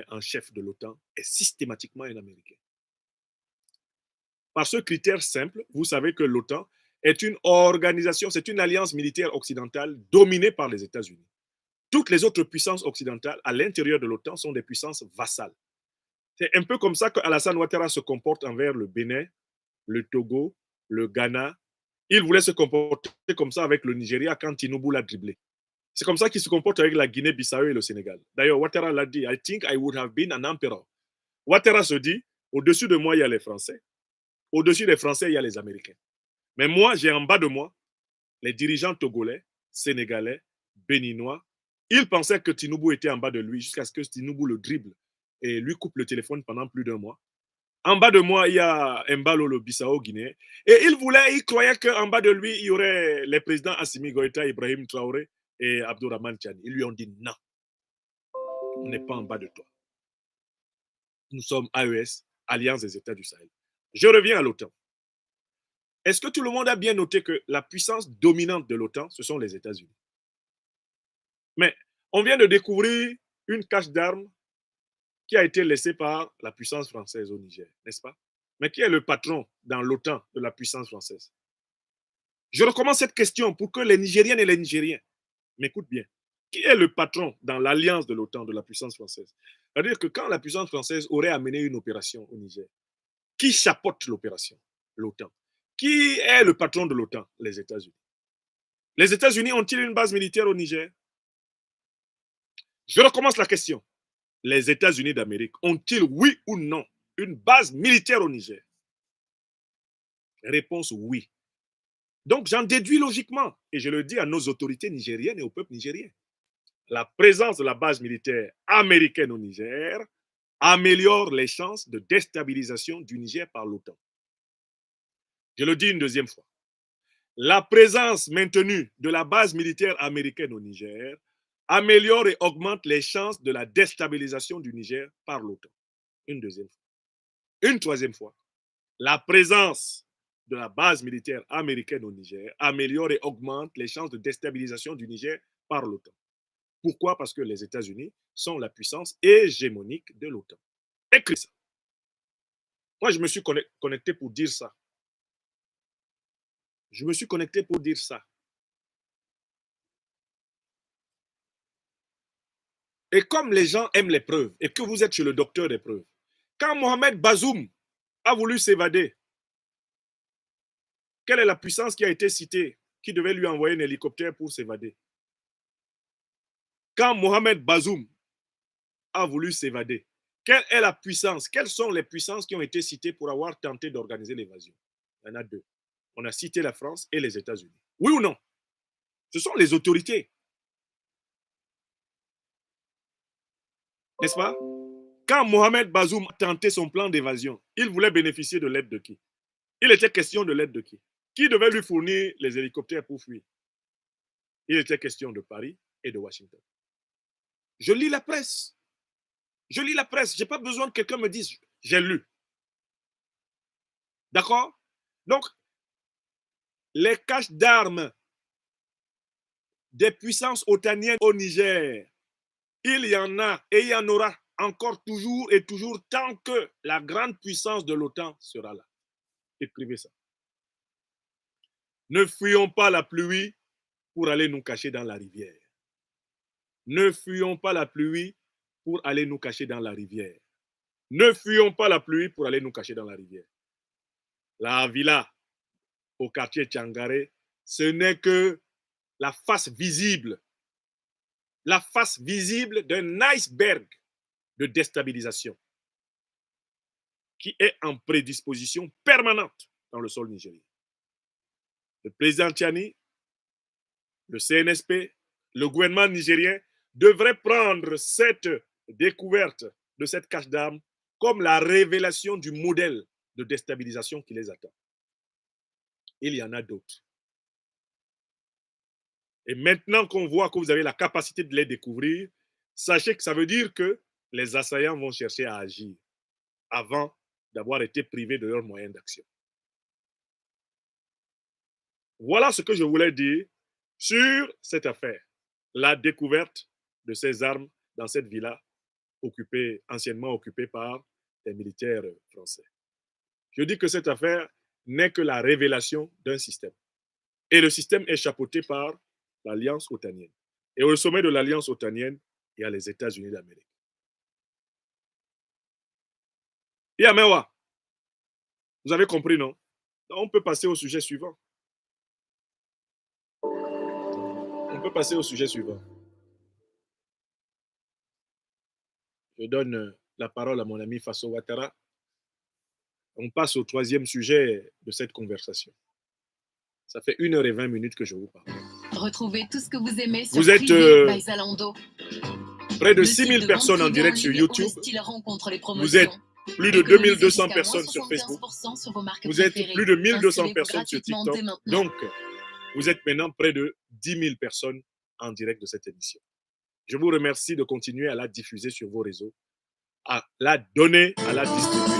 Speaker 1: en chef de l'OTAN est systématiquement un Américain. Par ce critère simple, vous savez que l'OTAN est une organisation, c'est une alliance militaire occidentale dominée par les États-Unis. Toutes les autres puissances occidentales à l'intérieur de l'OTAN sont des puissances vassales. C'est un peu comme ça qu'Alassane Ouattara se comporte envers le Bénin, le Togo, le Ghana, Il voulait se comporter comme ça avec le Nigeria quand Tinubu l'a dribblé. C'est comme ça qu'il se comporte avec la Guinée-Bissau et le Sénégal. D'ailleurs, Ouattara l'a dit, I think I would have been an emperor. Ouattara se dit, au-dessus de moi, il y a les Français. Au-dessus des Français, il y a les Américains. Mais moi, j'ai en bas de moi les dirigeants togolais, sénégalais, béninois. Il pensait que Tinubu était en bas de lui jusqu'à ce que Tinubu le dribble et lui coupe le téléphone pendant plus d'un mois. En bas de moi, il y a Mbalo, le Bissau guinéen. Et il croyait qu'en bas de lui, il y aurait les présidents Assimi Goïta, Ibrahim Traoré et Abdourahmane Tiani. Ils lui ont dit non, on n'est pas en bas de toi. Nous sommes AES, Alliance des États du Sahel. Je reviens à l'OTAN. Est-ce que tout le monde a bien noté que la puissance dominante de l'OTAN, ce sont les États-Unis? Mais on vient de découvrir une cache d'armes qui a été laissée par la puissance française au Niger, n'est-ce pas? Mais qui est le patron dans l'OTAN de la puissance française? Je recommence cette question pour que les Nigériennes et les Nigériens m'écoutent bien. Qui est le patron dans l'alliance de l'OTAN de la puissance française? C'est-à-dire que quand la puissance française aurait amené une opération au Niger, qui chapeaute l'opération? L'OTAN. Qui est le patron de l'OTAN? Les États-Unis. Les États-Unis ont-ils une base militaire au Niger? Je recommence la question. Les États-Unis d'Amérique ont-ils, oui ou non, une base militaire au Niger? Réponse oui. Donc j'en déduis logiquement, et je le dis à nos autorités nigériennes et au peuple nigérien, la présence de la base militaire américaine au Niger améliore les chances de déstabilisation du Niger par l'OTAN. Je le dis une deuxième fois. La présence maintenue de la base militaire américaine au Niger améliore et augmente les chances de la déstabilisation du Niger par l'OTAN. Une deuxième fois. Une troisième fois. La présence de la base militaire américaine au Niger améliore et augmente les chances de déstabilisation du Niger par l'OTAN. Pourquoi? Parce que les États-Unis sont la puissance hégémonique de l'OTAN. Écris ça. Moi, je me suis connecté pour dire ça. Je me suis connecté pour dire ça. Et comme les gens aiment les preuves, et que vous êtes chez le docteur des preuves, quand Mohamed Bazoum a voulu s'évader, quelle est la puissance qui a été citée, qui devait lui envoyer un hélicoptère pour s'évader? Quand Mohamed Bazoum a voulu s'évader, quelle est la puissance? Quelles sont les puissances qui ont été citées pour avoir tenté d'organiser l'évasion? Il y en a deux. On a cité la France et les États-Unis. Oui ou non? Ce sont les autorités. N'est-ce pas? Quand Mohamed Bazoum a tenté son plan d'évasion, il voulait bénéficier de l'aide de qui? Il était question de l'aide de qui? Qui devait lui fournir les hélicoptères pour fuir? Il était question de Paris et de Washington. Je lis la presse. Je lis la presse. Je n'ai pas besoin que quelqu'un me dise, j'ai lu. D'accord? Donc, les caches d'armes des puissances otaniennes au Niger, il y en a et il y en aura encore toujours et toujours tant que la grande puissance de l'OTAN sera là. Écrivez ça. Ne fuyons pas la pluie pour aller nous cacher dans la rivière. Ne fuyons pas la pluie pour aller nous cacher dans la rivière. Ne fuyons pas la pluie pour aller nous cacher dans la rivière. La villa au quartier Tchangaré, ce n'est que la face visible d'un iceberg de déstabilisation qui est en prédisposition permanente dans le sol nigérien. Le président Tiani, le CNSP, le gouvernement nigérien devrait prendre cette découverte de cette cache d'armes comme la révélation du modèle de déstabilisation qui les attend. Il y en a d'autres. Et maintenant qu'on voit que vous avez la capacité de les découvrir, sachez que ça veut dire que les assaillants vont chercher à agir avant d'avoir été privés de leurs moyens d'action. Voilà ce que je voulais dire sur cette affaire, la découverte de ces armes dans cette villa anciennement occupée par les militaires français. Je dis que cette affaire n'est que la révélation d'un système. Et le système est chapeauté par l'Alliance otanienne. Et au sommet de l'Alliance otanienne, il y a les États-Unis d'Amérique. Yamewa, vous avez compris, non? On peut passer au sujet suivant. On peut passer au sujet suivant. Je donne la parole à mon ami Faso Ouattara. On passe au troisième sujet de cette conversation. Ça fait 1h20 que je vous parle.
Speaker 6: Retrouvez tout ce que vous aimez sur
Speaker 1: Vous êtes
Speaker 6: Privé by Zalando.
Speaker 1: près de
Speaker 6: Le
Speaker 1: 6
Speaker 6: site
Speaker 1: 000
Speaker 6: de
Speaker 1: personnes en
Speaker 6: vente privée
Speaker 1: direct
Speaker 6: en
Speaker 1: sur
Speaker 6: ligne où
Speaker 1: YouTube.
Speaker 6: le style rencontre les
Speaker 1: Vous êtes
Speaker 6: promotions.
Speaker 1: plus de
Speaker 6: Économisez
Speaker 1: 2200
Speaker 6: jusqu'à
Speaker 1: personnes
Speaker 6: moins
Speaker 1: sur Facebook.
Speaker 6: 75% sur vos marques
Speaker 1: Vous êtes
Speaker 6: préférées.
Speaker 1: plus de 1200
Speaker 6: Inscrivez-vous
Speaker 1: personnes sur
Speaker 6: gratuitement
Speaker 1: TikTok.
Speaker 6: dès maintenant.
Speaker 1: Donc, vous êtes maintenant près de 10 000 personnes en direct de cette émission. Je vous remercie de continuer à la diffuser sur vos réseaux, à la donner, à la distribuer.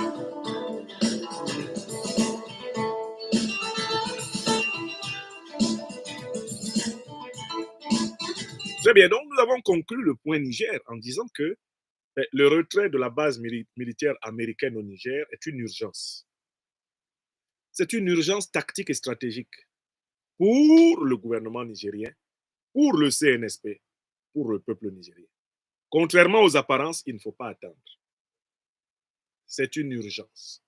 Speaker 1: Très bien, donc nous avons conclu le point Niger en disant que le retrait de la base militaire américaine au Niger est une urgence. C'est une urgence tactique et stratégique pour le gouvernement nigérien, pour le CNSP, pour le peuple nigérien. Contrairement aux apparences, il ne faut pas attendre. C'est une urgence.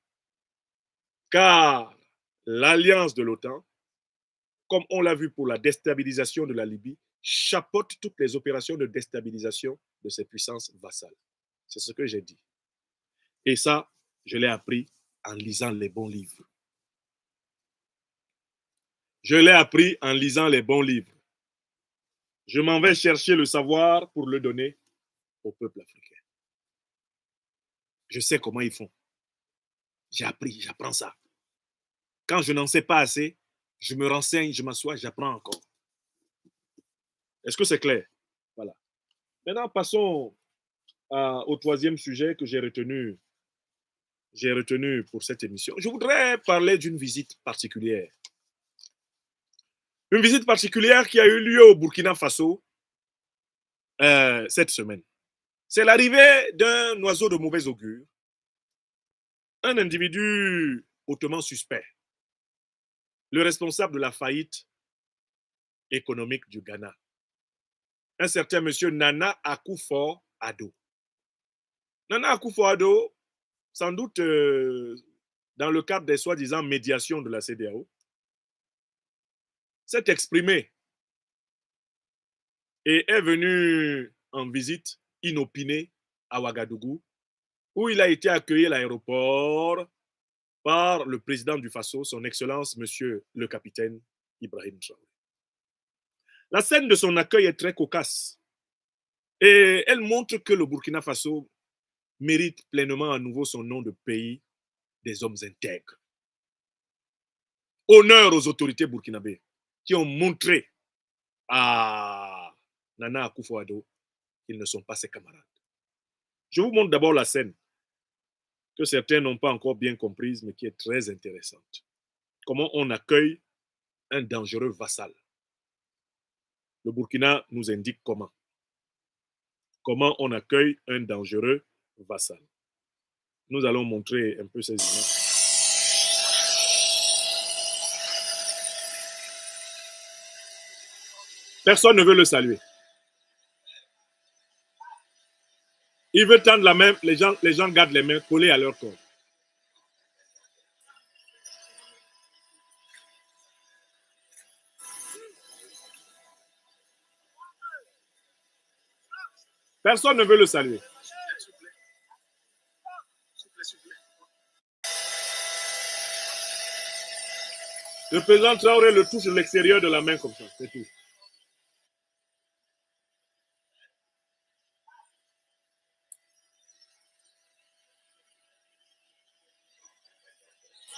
Speaker 1: Car l'alliance de l'OTAN, comme on l'a vu pour la déstabilisation de la Libye, chapeaute toutes les opérations de déstabilisation de ces puissances vassales. C'est ce que j'ai dit. Et ça, je l'ai appris en lisant les bons livres. Je l'ai appris en lisant les bons livres. Je m'en vais chercher le savoir pour le donner au peuple africain. Je sais comment ils font. J'ai appris, j'apprends ça. Quand je n'en sais pas assez, je me renseigne, je m'assois, j'apprends encore. Est-ce que c'est clair? Voilà. Maintenant, passons au troisième sujet que j'ai retenu pour cette émission. Je voudrais parler d'une visite particulière. Une visite particulière qui a eu lieu au Burkina Faso cette semaine. C'est l'arrivée d'un oiseau de mauvais augure, un individu hautement suspect, le responsable de la faillite économique du Ghana, un certain monsieur Nana Akufo-Addo. Nana Akufo-Addo, sans doute dans le cadre des soi-disant médiations de la CEDEAO, s'est exprimé et est venu en visite inopinée à Ouagadougou, où il a été accueilli à l'aéroport par le président du Faso, son Excellence, monsieur le capitaine Ibrahim Traoré. La scène de son accueil est très cocasse et elle montre que le Burkina Faso mérite pleinement à nouveau son nom de pays des hommes intègres. Honneur aux autorités burkinabées qui ont montré à Nana Akufo-Addo qu'ils ne sont pas ses camarades. Je vous montre d'abord la scène que certains n'ont pas encore bien comprise, mais qui est très intéressante. Comment on accueille un dangereux vassal. Le Burkina nous indique comment. Comment on accueille un dangereux vassal. Nous allons montrer un peu ces images. Personne ne veut le saluer. Il veut tendre la main, les gens gardent les mains collées à leur corps. Personne ne veut le saluer. Le président Traoré le touche de l'extérieur de la main comme ça, c'est tout.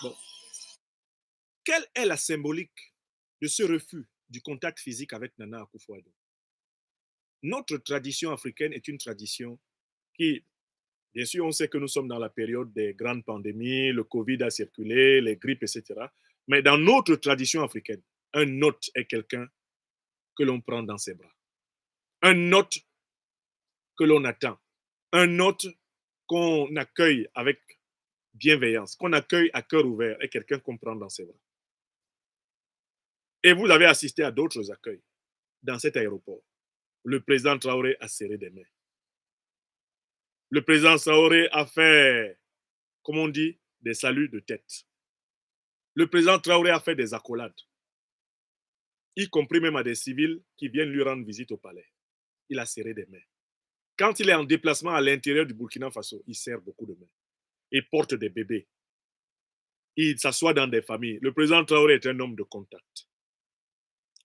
Speaker 1: Bon. Quelle est la symbolique de ce refus du contact physique avec Nana Akufo-Addo? Notre tradition africaine est une tradition qui, bien sûr, on sait que nous sommes dans la période des grandes pandémies, le Covid a circulé, les grippes, etc. Mais dans notre tradition africaine, un hôte est quelqu'un que l'on prend dans ses bras. Un hôte que l'on attend. Un hôte qu'on accueille avec bienveillance, qu'on accueille à cœur ouvert, est quelqu'un qu'on prend dans ses bras. Et vous avez assisté à d'autres accueils dans cet aéroport. Le président Traoré a serré des mains. Le président Traoré a fait, comme on dit, des saluts de tête. Le président Traoré a fait des accolades. y compris même à des civils qui viennent lui rendre visite au palais. Il a serré des mains. Quand il est en déplacement à l'intérieur du Burkina Faso, il serre beaucoup de mains. Il porte des bébés. Il s'assoit dans des familles. Le président Traoré est un homme de contact.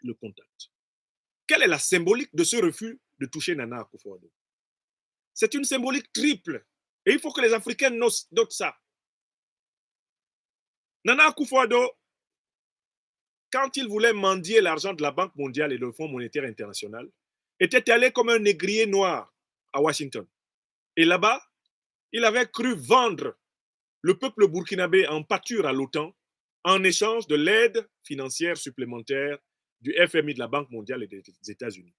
Speaker 1: Le contact. Quelle est la symbolique de ce refus de toucher Nana Akufo-Addo? C'est une symbolique triple. Et il faut que les Africains notent ça. Nana Akufo-Addo, quand il voulait mendier l'argent de la Banque mondiale et du Fonds monétaire international, était allé comme un négrier noir à Washington. Et là-bas, il avait cru vendre le peuple burkinabé en pâture à l'OTAN en échange de l'aide financière supplémentaire du FMI, de la Banque mondiale et des États-Unis.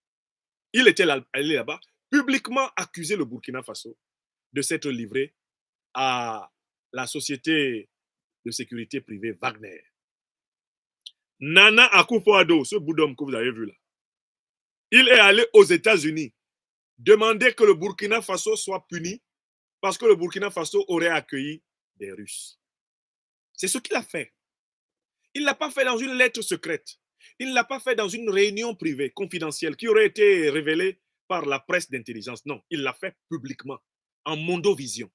Speaker 1: Il était allé là-bas, publiquement accuser le Burkina Faso de s'être livré à la société de sécurité privée Wagner. Nana Akufo-Addo, ce bout d'homme que vous avez vu là, il est allé aux États-Unis demander que le Burkina Faso soit puni parce que le Burkina Faso aurait accueilli des Russes. C'est ce qu'il a fait. Il ne l'a pas fait dans une lettre secrète. Il ne l'a pas fait dans une réunion privée, confidentielle, qui aurait été révélée par la presse d'intelligence. Non, il l'a fait publiquement, en mondovision.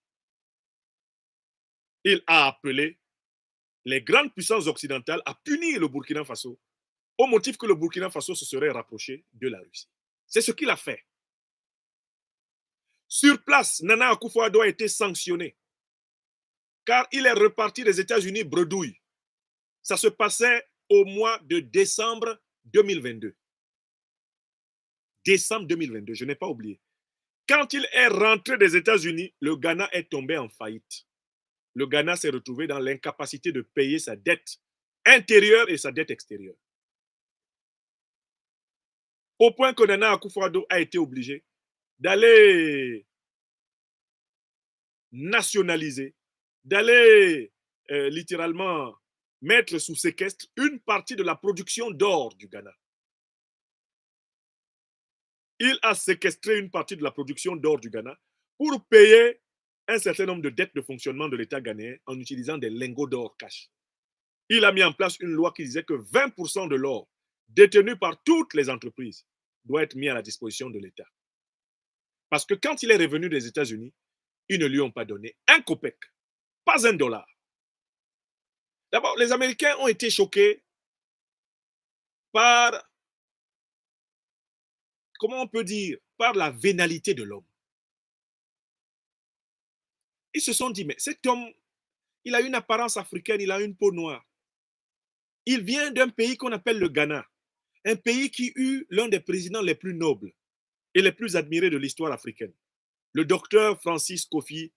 Speaker 1: Il a appelé les grandes puissances occidentales à punir le Burkina Faso au motif que le Burkina Faso se serait rapproché de la Russie. C'est ce qu'il a fait. Sur place, Nana Akufo-Addo a été sanctionné car il est reparti des États-Unis bredouille. Ça se passait au mois de décembre 2022. Décembre 2022, je n'ai pas oublié. Quand il est rentré des États-Unis, le Ghana est tombé en faillite. Le Ghana s'est retrouvé dans l'incapacité de payer sa dette intérieure et sa dette extérieure. Au point que Nana Akufo-Addo a été obligé d'aller nationaliser, d'aller littéralement mettre sous séquestre une partie de la production d'or du Ghana. Il a séquestré une partie de la production d'or du Ghana pour payer un certain nombre de dettes de fonctionnement de l'État ghanéen en utilisant des lingots d'or cash. Il a mis en place une loi qui disait que 20% de l'or détenu par toutes les entreprises doit être mis à la disposition de l'État. Parce que quand il est revenu des États-Unis, ils ne lui ont pas donné un copec, pas un dollar. D'abord, les Américains ont été choqués par, comment on peut dire, par la vénalité de l'homme. Ils se sont dit, mais cet homme, il a une apparence africaine, il a une peau noire. Il vient d'un pays qu'on appelle le Ghana, un pays qui eut l'un des présidents les plus nobles et les plus admirés de l'histoire africaine, le docteur Francis Kofi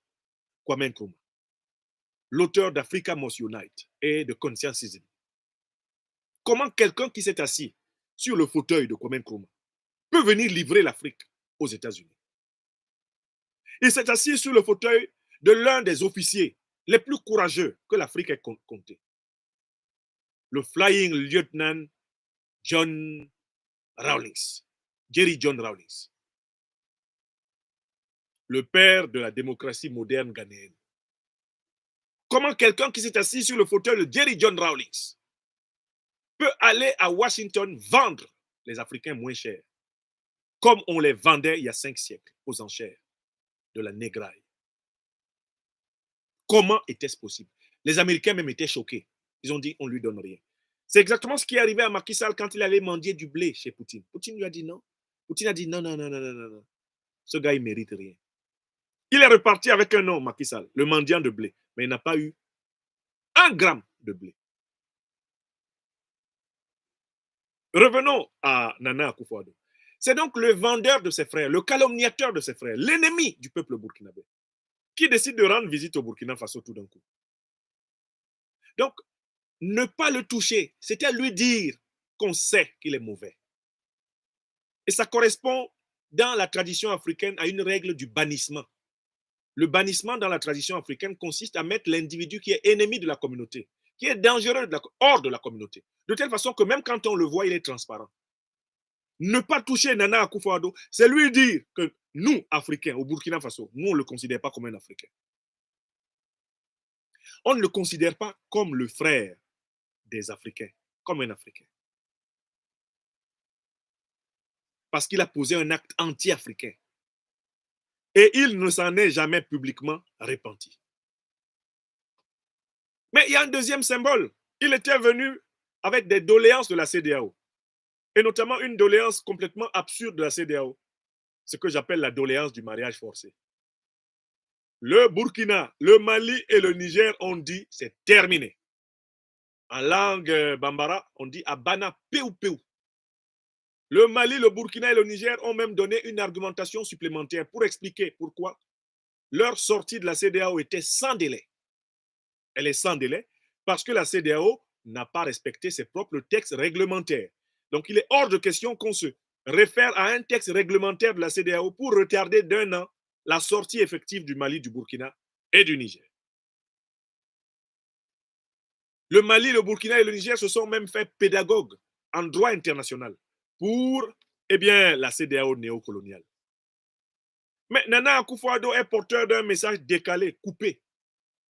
Speaker 1: Kwame Nkrumah, l'auteur d'Africa Must Unite et de Conscientism. Comment quelqu'un qui s'est assis sur le fauteuil de Kwame Nkrumah peut venir livrer l'Afrique aux États-Unis? Il s'est assis sur le fauteuil de l'un des officiers les plus courageux que l'Afrique ait compté, le Flying Lieutenant John Rawlings, Jerry John Rawlings, le père de la démocratie moderne ghanéenne. Comment quelqu'un qui s'est assis sur le fauteuil de Jerry John Rawlings peut aller à Washington vendre les Africains moins chers, comme on les vendait il y a 5 siècles aux enchères de la négraille? Comment était-ce possible? Les Américains même étaient choqués. Ils ont dit, on ne lui donne rien. C'est exactement ce qui est arrivé à Macky Sall quand il allait mendier du blé chez Poutine. Poutine lui a dit non. Poutine a dit non, non, non, non, non, non. Ce gars, il ne mérite rien. Il est reparti avec un nom, Macky Sall, le mendiant de blé. Mais il n'a pas eu 1 gramme de blé. Revenons à Nana Akufo-Addo. C'est donc le vendeur de ses frères, le calomniateur de ses frères, l'ennemi du peuple burkinabé, qui décide de rendre visite au Burkina Faso tout d'un coup. Donc, ne pas le toucher, c'était lui dire qu'on sait qu'il est mauvais. Et ça correspond dans la tradition africaine à une règle du bannissement. Le bannissement dans la tradition africaine consiste à mettre l'individu qui est ennemi de la communauté, qui est dangereux hors de la communauté, de telle façon que même quand on le voit, il est transparent. Ne pas toucher Nana Akufo-Addo, c'est lui dire que nous, Africains, au Burkina Faso, nous, on ne le considère pas comme un Africain. On ne le considère pas comme le frère des Africains, comme un Africain. parce qu'il a posé un acte anti-africain. Et il ne s'en est jamais publiquement repenti. Mais il y a un deuxième symbole. Il était venu avec des doléances de la CEDEAO, et notamment une doléance complètement absurde de la CEDEAO, ce que j'appelle la doléance du mariage forcé. Le Burkina, le Mali et le Niger ont dit c'est terminé. En langue bambara, on dit Abana Peu Peu. Le Mali, le Burkina et le Niger ont même donné une argumentation supplémentaire pour expliquer pourquoi leur sortie de la CEDEAO était sans délai. Elle est sans délai parce que la CEDEAO n'a pas respecté ses propres textes réglementaires. Donc, il est hors de question qu'on se réfère à un texte réglementaire de la CEDEAO pour retarder d'1 an la sortie effective du Mali, du Burkina et du Niger. Le Mali, le Burkina et le Niger se sont même fait pédagogues en droit international pour la CEDEAO néocoloniale. Mais Nana Akufo-Addo est porteur d'un message décalé, coupé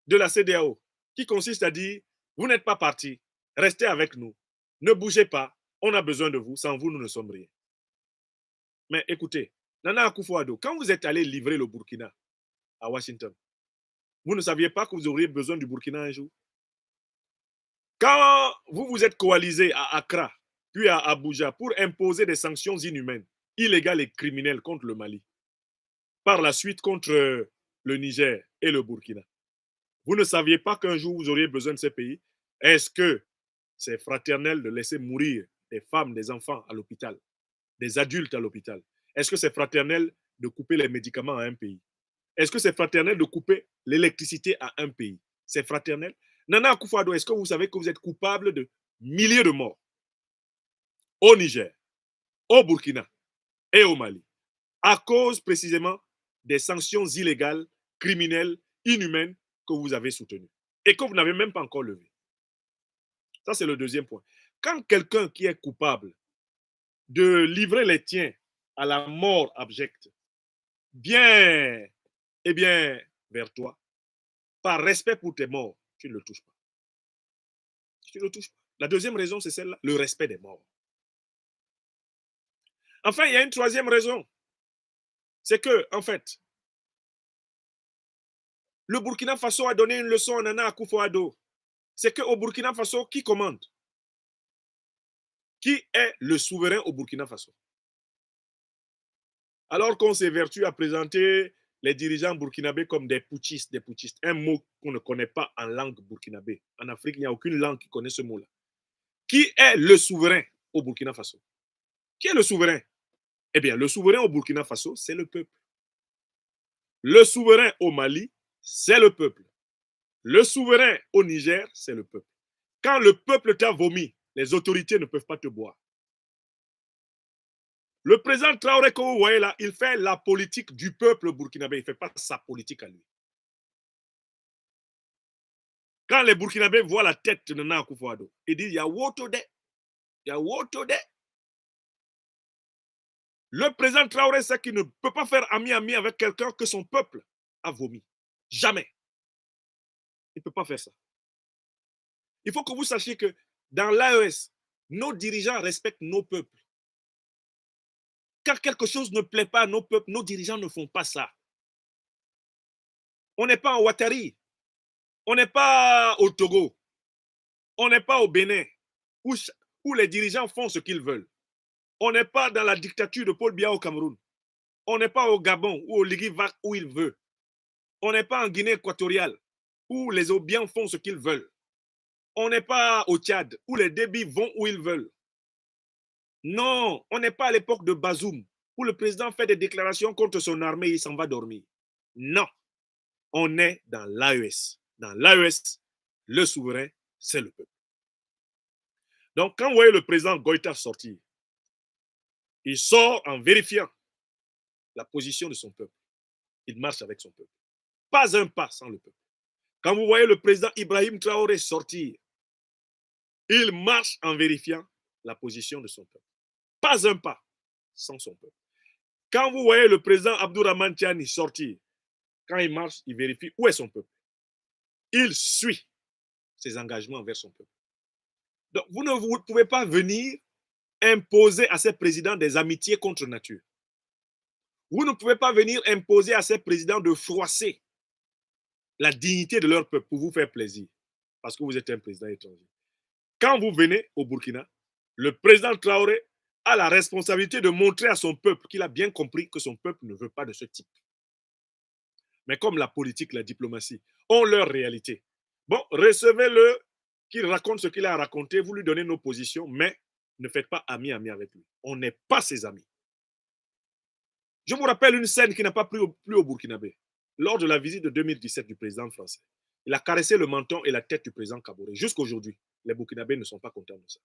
Speaker 1: de la CEDEAO, qui consiste à dire, vous n'êtes pas partis, restez avec nous, ne bougez pas, on a besoin de vous, sans vous, nous ne sommes rien. Mais écoutez, Nana Akufo-Addo, quand vous êtes allé livrer le Burkina à Washington, vous ne saviez pas que vous auriez besoin du Burkina un jour? Quand vous vous êtes coalisé à Accra, puis à Abuja, pour imposer des sanctions inhumaines, illégales et criminelles contre le Mali, par la suite contre le Niger et le Burkina, vous ne saviez pas qu'un jour vous auriez besoin de ces pays? Est-ce que c'est fraternel de laisser mourir des femmes, des enfants à l'hôpital, des adultes à l'hôpital? Est-ce que c'est fraternel de couper les médicaments à un pays? Est-ce que c'est fraternel de couper l'électricité à un pays? C'est fraternel? Nana Akufo-Addo, est-ce que vous savez que vous êtes coupable de milliers de morts au Niger, au Burkina et au Mali, à cause précisément des sanctions illégales, criminelles, inhumaines que vous avez soutenues et que vous n'avez même pas encore levées? Ça, c'est le deuxième point. Quand quelqu'un qui est coupable de livrer les tiens à la mort abjecte vient vers toi, par respect pour tes morts, tu ne le touches pas. Tu ne le touches pas. La deuxième raison, c'est celle-là, le respect des morts. Enfin, il y a une troisième raison. C'est que, en fait, le Burkina Faso a donné une leçon à Nana Akufo-Addo. C'est qu'au Burkina Faso, qui commande? Qui est le souverain au Burkina Faso? Alors qu'on s'évertue à présenter les dirigeants burkinabés comme des putschistes, un mot qu'on ne connaît pas en langue burkinabé. En Afrique, il n'y a aucune langue qui connaît ce mot-là. Qui est le souverain au Burkina Faso? Qui est le souverain? Eh bien, le souverain au Burkina Faso, c'est le peuple. Le souverain au Mali, c'est le peuple. Le souverain au Niger, c'est le peuple. Quand le peuple t'a vomi, les autorités ne peuvent pas te boire. Le président Traoré, que vous voyez là, il fait la politique du peuple burkinabé. Il ne fait pas sa politique à lui. Quand les Burkinabés voient la tête de Nana Akufo-Addo, ils disent, il y a Wotode. Il y a Wotode. Le président Traoré sait qu'il ne peut pas faire ami-ami avec quelqu'un que son peuple a vomi. Jamais. Il ne peut pas faire ça. Il faut que vous sachiez que dans l'AES, nos dirigeants respectent nos peuples. Quand quelque chose ne plaît pas à nos peuples, nos dirigeants ne font pas ça. On n'est pas en Ouattari. On n'est pas au Togo. On n'est pas au Bénin, où les dirigeants font ce qu'ils veulent. On n'est pas dans la dictature de Paul Biya au Cameroun. On n'est pas au Gabon, où Oligui va où il veut. On n'est pas en Guinée équatoriale, où les Obians font ce qu'ils veulent. On n'est pas au Tchad, où les Débits vont où ils veulent. Non, on n'est pas à l'époque de Bazoum, où le président fait des déclarations contre son armée et il s'en va dormir. Non, on est dans l'AES. Dans l'AES, le souverain, c'est le peuple. Donc, quand vous voyez le président Goïta sortir, il sort en vérifiant la position de son peuple. Il marche avec son peuple. Pas un pas sans le peuple. Quand vous voyez le président Ibrahim Traoré sortir, il marche en vérifiant la position de son peuple. Pas un pas sans son peuple. Quand vous voyez le président Abdourahmane Tiani sortir, quand il marche, il vérifie où est son peuple. Il suit ses engagements envers son peuple. Donc, vous ne pouvez pas venir imposer à ces présidents des amitiés contre nature. Vous ne pouvez pas venir imposer à ces présidents de froisser la dignité de leur peuple pour vous faire plaisir, parce que vous êtes un président étranger. Quand vous venez au Burkina, le président Traoré a la responsabilité de montrer à son peuple qu'il a bien compris que son peuple ne veut pas de ce type. Mais comme la politique, la diplomatie ont leur réalité, bon, recevez-le, qu'il raconte ce qu'il a raconté, vous lui donnez nos positions, mais ne faites pas ami-ami avec lui. On n'est pas ses amis. Je vous rappelle une scène qui n'a pas plu au Burkinabé. Lors de la visite de 2017 du président français, il a caressé le menton et la tête du président Kaboré. Jusqu'aujourd'hui, les Burkinabés ne sont pas contents de ça.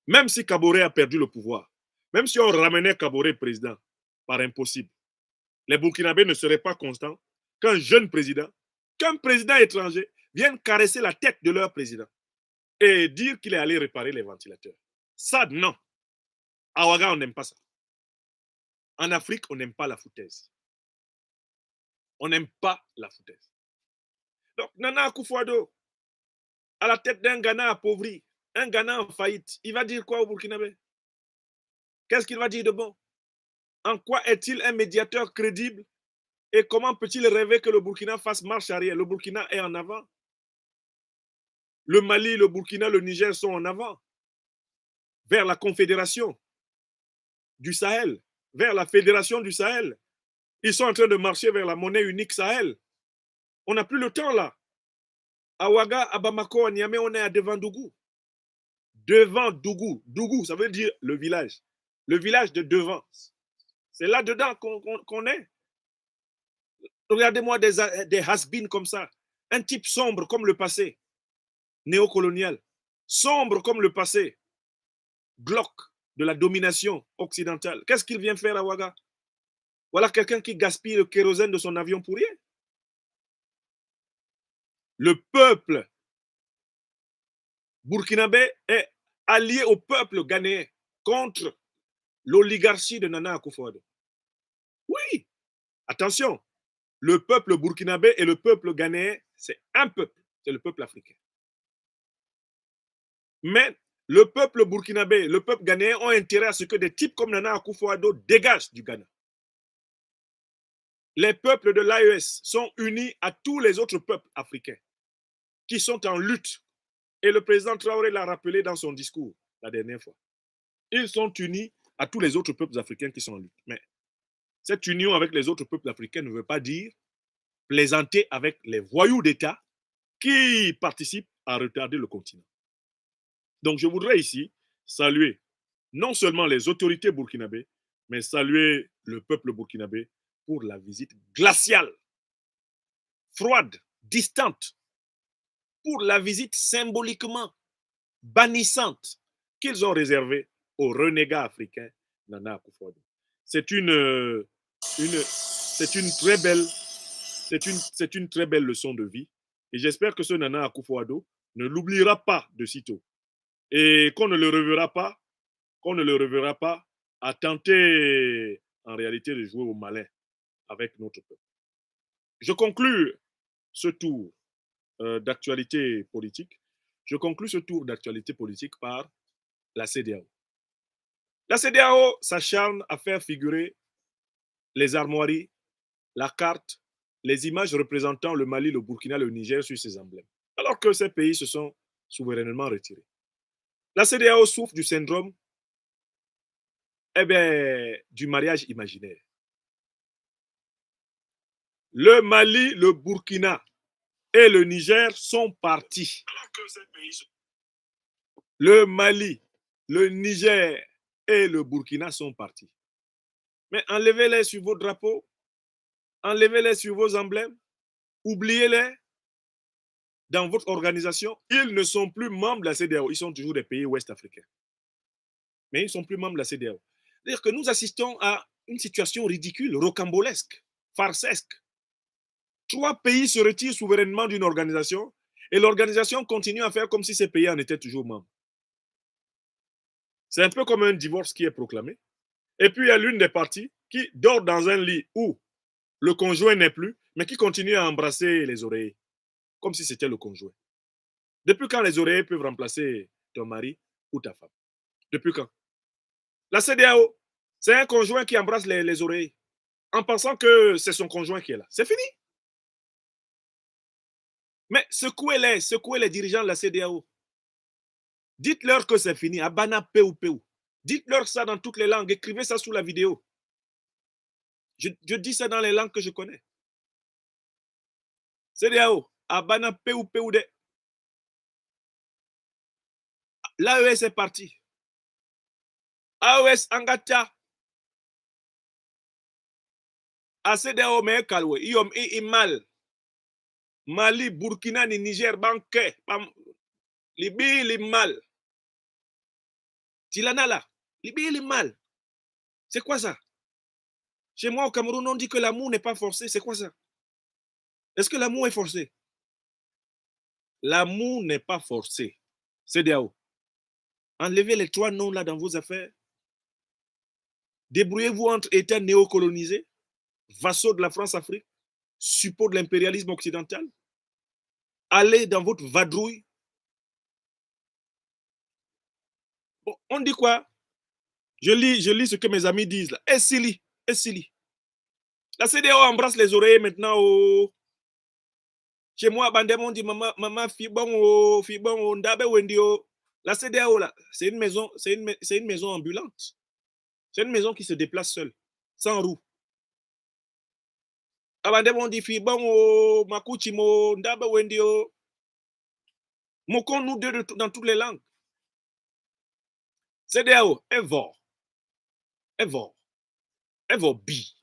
Speaker 1: Même si Kaboré a perdu le pouvoir, même si on ramenait Kaboré président par impossible, les Burkinabés ne seraient pas contents qu'un jeune président, qu'un président étranger vienne caresser la tête de leur président et dire qu'il est allé réparer les ventilateurs. Ça, non. À Ouaga, on n'aime pas ça. En Afrique, on n'aime pas la foutaise. On n'aime pas la foutaise. Donc, Nana Akufo-Addo, à la tête d'un Ghana appauvri, un Ghana en faillite, il va dire quoi au Burkinabé? Qu'est-ce qu'il va dire de bon? En quoi est-il un médiateur crédible? Et comment peut-il rêver que le Burkina fasse marche arrière? Le Burkina est en avant. Le Mali, le Burkina, le Niger sont en avant. Vers la confédération du Sahel, vers la fédération du Sahel. Ils sont en train de marcher vers la monnaie unique Sahel. On n'a plus le temps là. À Ouaga, à Bamako, à Niamey, on est à devant Dougou. Devant Dougou. Dougou, ça veut dire le village. Le village de devant. C'est là-dedans qu'on est. Regardez-moi des has-been comme ça. Un type sombre comme le passé. Néocolonial. Sombre comme le passé. Glauque de la domination occidentale. Qu'est-ce qu'il vient faire à Ouaga? Voilà quelqu'un qui gaspille le kérosène de son avion pour rien. Le peuple burkinabé est allié au peuple ghanéen contre l'oligarchie de Nana Akufo-Addo. Oui, attention, le peuple burkinabé et le peuple ghanéen, c'est un peuple, c'est le peuple africain. Mais le peuple burkinabé, le peuple ghanéen ont intérêt à ce que des types comme Nana Akufo-Addo dégagent du Ghana. Les peuples de l'AES sont unis à tous les autres peuples africains qui sont en lutte. Et le président Traoré l'a rappelé dans son discours la dernière fois. Ils sont unis à tous les autres peuples africains qui sont en lutte. Mais cette union avec les autres peuples africains ne veut pas dire plaisanter avec les voyous d'État qui participent à retarder le continent. Donc je voudrais ici saluer non seulement les autorités burkinabées, mais saluer le peuple burkinabé pour la visite glaciale, froide, distante, pour la visite symboliquement bannissante qu'ils ont réservée au renégat africain Nana Akufo-Addo. C'est une très belle leçon de vie et j'espère que ce Nana Akufo-Addo ne l'oubliera pas de sitôt et qu'on ne le reverra pas à tenter en réalité de jouer au malin avec notre peuple. Je conclue ce tour d'actualité politique. Je conclue ce tour d'actualité politique par la CEDEAO. La CEDEAO s'acharne à faire figurer les armoiries, la carte, les images représentant le Mali, le Burkina, le Niger sur ses emblèmes, alors que ces pays se sont souverainement retirés. La CEDEAO souffre du syndrome du mariage imaginaire. Le Mali, le Burkina et le Niger sont partis. Le Mali, le Niger et le Burkina sont partis. Mais enlevez-les sur vos drapeaux, enlevez-les sur vos emblèmes, oubliez-les dans votre organisation. Ils ne sont plus membres de la CEDEAO, ils sont toujours des pays ouest-africains. Mais ils ne sont plus membres de la CEDEAO. C'est-à-dire que nous assistons à une situation ridicule, rocambolesque, farcesque. 3 pays se retirent souverainement d'une organisation et l'organisation continue à faire comme si ces pays en étaient toujours membres. C'est un peu comme un divorce qui est proclamé. Et puis il y a l'une des parties qui dort dans un lit où le conjoint n'est plus, mais qui continue à embrasser les oreillers, comme si c'était le conjoint. Depuis quand les oreillers peuvent remplacer ton mari ou ta femme? Depuis quand? La CEDEAO, c'est un conjoint qui embrasse les oreilles en pensant que c'est son conjoint qui est là. C'est fini. Mais secouez les dirigeants de la CEDEAO. Dites-leur que c'est fini. Abana peu. Dites-leur ça dans toutes les langues. Écrivez ça sous la vidéo. Je dis ça dans les langues que je connais. CEDEAO, Abana peu de. L'AES est parti. AES Angata. A CEDEAO me kalwe. I mal. Mali, Burkina, ni Niger, Banque, Libye, li mal. Tilana là. Libye, li mal. C'est quoi ça? Chez moi au Cameroun, on dit que l'amour n'est pas forcé. C'est quoi ça? Est-ce que l'amour est forcé? L'amour n'est pas forcé. CEDEAO. Enlevez les 3 noms là dans vos affaires. Débrouillez-vous entre États néocolonisés, vassaux de la France-Afrique, support de l'impérialisme occidental. Allez dans votre vadrouille. Bon, on dit quoi? Je lis ce que mes amis disent là. Essili. La CEDEAO embrasse les oreilles maintenant. Chez moi, Bandem, dit maman, fibon, ndabe wendio. La CEDEAO là, c'est une maison ambulante. C'est une maison qui se déplace seule, sans roue. Bandem, dit fibon, makuchimo, ndabe wendio. Mokon nous deux dans toutes les langues. CEDEAO, Evo bi.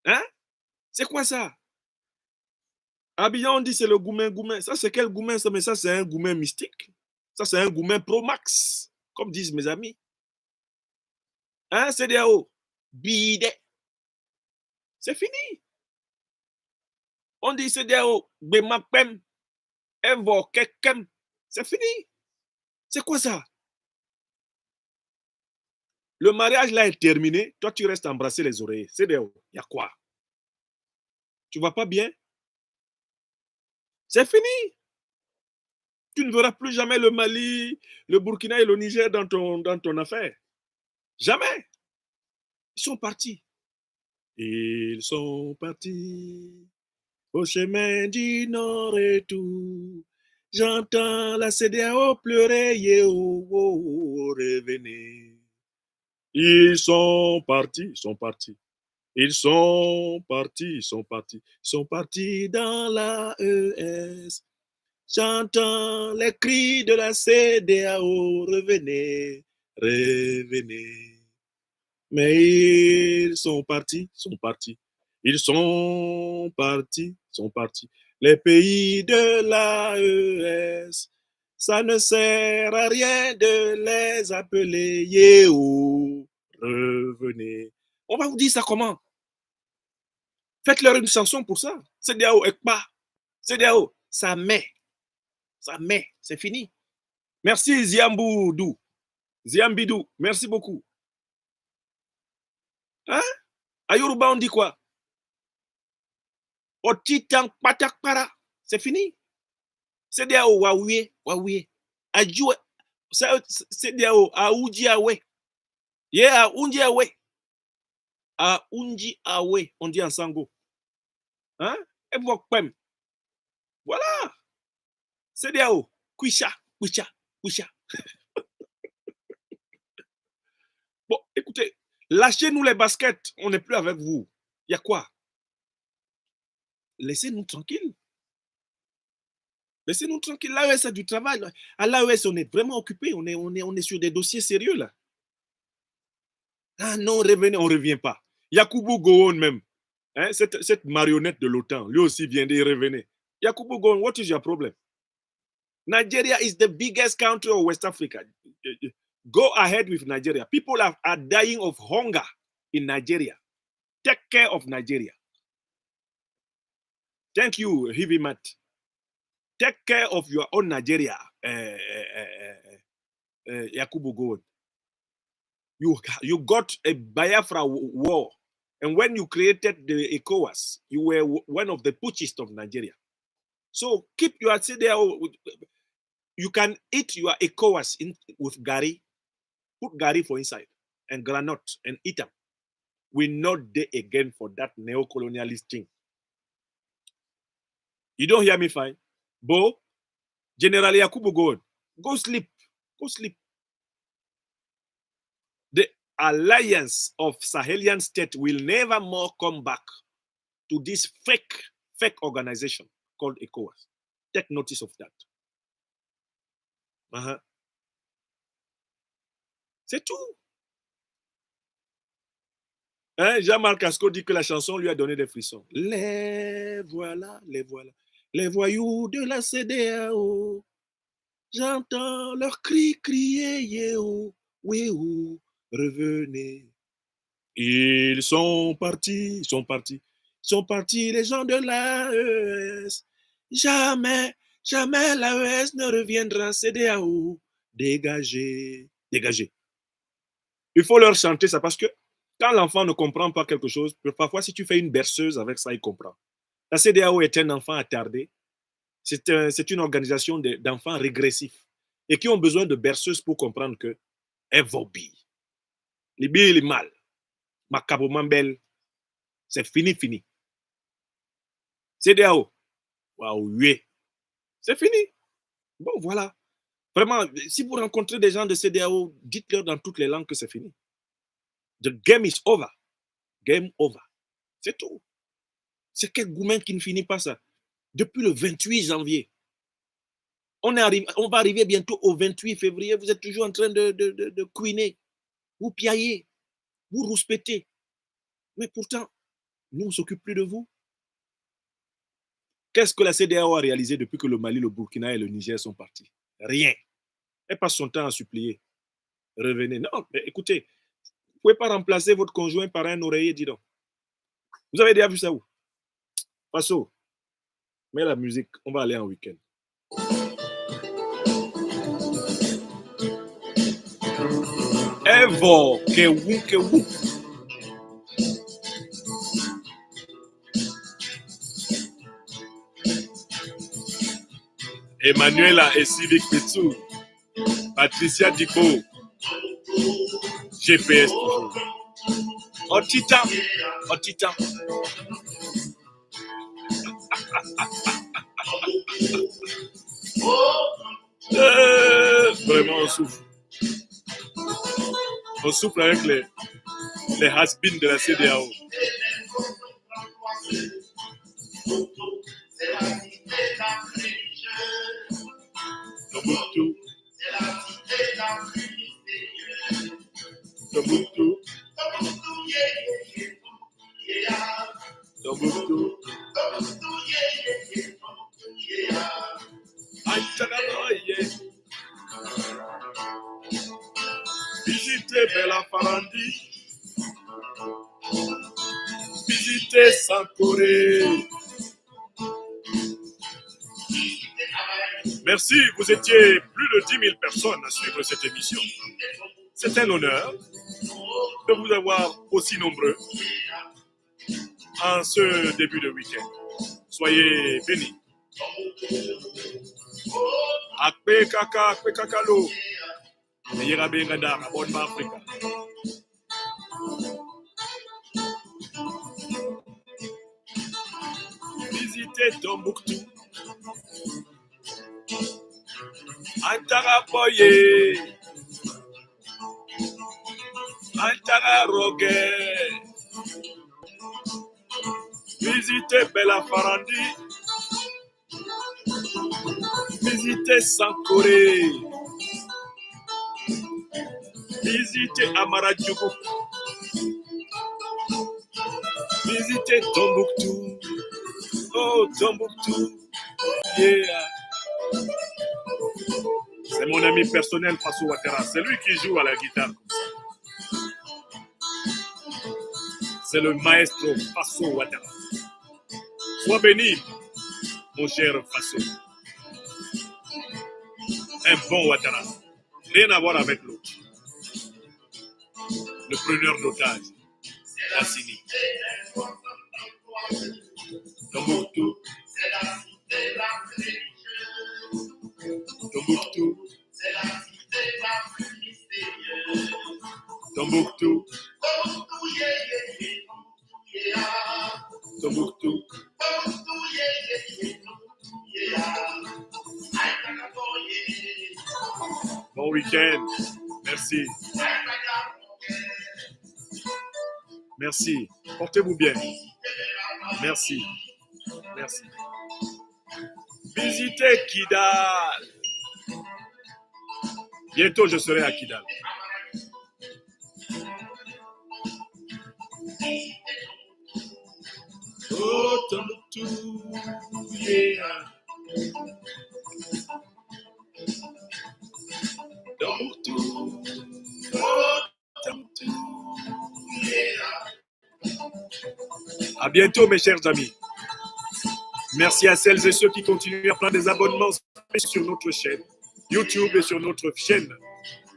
Speaker 1: Hein? C'est quoi ça? Abidjan, on dit c'est le goumen. Ça, c'est quel goumen ça? Mais ça, c'est un goumen mystique. Ça, c'est un goumen pro max, comme disent mes amis. Hein, CEDEAO? Bide. C'est fini. On dit CEDEAO, Bemapem, Evo, Kekem. C'est fini. C'est quoi ça? Le mariage là est terminé. Toi, tu restes à embrasser les oreilles. CEDEAO, il y a quoi? Tu vas pas bien? C'est fini. Tu ne verras plus jamais le Mali, le Burkina et le Niger dans ton affaire. Jamais. Ils sont partis. Ils sont partis au chemin du nord et tout. J'entends la CEDEAO pleurer, revenez. Ils sont partis. Ils sont partis dans la ES. J'entends les cris de la CEDEAO, revenez. Mais ils sont partis. Ils sont partis. Les pays de l'AES, ça ne sert à rien de les appeler. Revenez. On va vous dire ça comment? Faites-leur une chanson pour ça. CEDEAO, Ekpa. CEDEAO, ça met. C'est fini. Merci Ziambidou. Merci beaucoup. Hein? À Yoruba, on dit quoi? Otitan patakpara. C'est fini. CEDEAO, waouye. Ajoué. CEDEAO, aoujiawe. Yeah, aoujiawe. Aoujiawe. On dit en sango. Hein? Et vous, voilà. CEDEAO, Kwisha. Bon, écoutez, lâchez-nous les baskets, on n'est plus avec vous. Il y a quoi? Laissez-nous tranquilles. L'AES a du travail. À l'AES, on est vraiment occupé. On est sur des dossiers sérieux là. Ah non, revenez, on ne revient pas. Yakubu Gowon même, hein, cette marionnette de l'OTAN, lui aussi vient de revenir. Yakubu Gowon, what is your problem? Nigeria is the biggest country of West Africa. Go ahead with Nigeria. People are dying of hunger in Nigeria. Take care of Nigeria. Thank you, Heavy Matt. Take care of your own Nigeria, Yakubu Gowon. You got a Biafra war. And when you created the ECOWAS, you were one of the putschists of Nigeria. So keep your CEDEAO. You can eat your ECOWAS with Gary. put gari for inside and granite and eat them. We're not there again for that neo-colonialist thing. You don't hear me fine? Bo, General Yakubu, go sleep. Go sleep. The alliance of Sahelian state will never more come back to this fake organization called ECOWAS. Take notice of that. C'est tout. Hein, Jean-Marc Asco dit que la chanson lui a donné des frissons. Les voilà, les voilà. Les voyous de la CEDEAO. J'entends leurs cris crier, yéo, wéo, revenez. Ils sont partis, les gens de l'AES. Jamais l'AES ne reviendra CEDEAO. Dégagez. Il faut leur chanter ça parce que quand l'enfant ne comprend pas quelque chose, parfois si tu fais une berceuse avec ça, il comprend. La CEDEAO est un enfant attardé. C'est une organisation d'enfants régressifs et qui ont besoin de berceuses pour comprendre que Evobi, les billes, les mal, Macabo belle, c'est fini. CEDEAO, waouh, oui, c'est fini. Bon, voilà. Vraiment, si vous rencontrez des gens de CEDEAO, dites-leur dans toutes les langues que c'est fini. The game is over. Game over. C'est tout. C'est quel goumen qui ne finit pas ça? Depuis le 28 janvier. On va arriver bientôt au 28 février. Vous êtes toujours en train de couiner. Vous piaillez. Vous rouspétez. Mais pourtant, nous, on ne s'occupe plus de vous. Qu'est-ce que la CEDEAO a réalisé depuis que le Mali, le Burkina et le Niger sont partis? Rien. Elle passe son temps à supplier. Revenez. Non, mais écoutez, vous ne pouvez pas remplacer votre conjoint par un oreiller, dis donc. Vous avez déjà vu ça où? Passo, mets la musique, on va aller en week-end. Evo, que wou. Emmanuela et Civic Petsou, Patricia Dico, GPS toujours. Otita. Vraiment, on souffle. On souffle avec les has-beens de la CEDEAO. Tombouctou. Visitez Bella Farandi. Visitez Sankoré. Merci, vous étiez plus de 10 000 personnes à suivre cette émission. C'est un honneur de vous avoir aussi nombreux en ce début de week-end. Soyez bénis. Akpe kakalo. Yera bengada, bonne Afrique. Visitez Tombouctou. Antara Boye. Antara Rogue. Visitez Bella Farandi. Visitez Sankoré. Visitez Amaradjougou. Visitez Tombouctou. Oh, Tombouctou. Yeah. C'est mon ami personnel, Faso Ouattara. C'est lui qui joue à la guitare comme ça. C'est le maestro Faso Ouattara. Sois béni, mon cher Faso. Un bon Ouattara. Rien à voir avec l'autre. Le preneur d'otages. Lassini. Tombouctou. Tombouctou. C'est la cité la plus mystérieuse. Tombouctou. Tombouctou. Bon week-end. Merci. Merci. Portez-vous bien. Merci. Merci. Visitez Kidal. Bientôt, je serai à Kidal. Oh, Tombouctou, yeah. Tombouctou, oh, Tombouctou, yeah. À bientôt, mes chers amis. Merci à celles et ceux qui continuent à prendre des abonnements sur notre chaîne YouTube et sur notre chaîne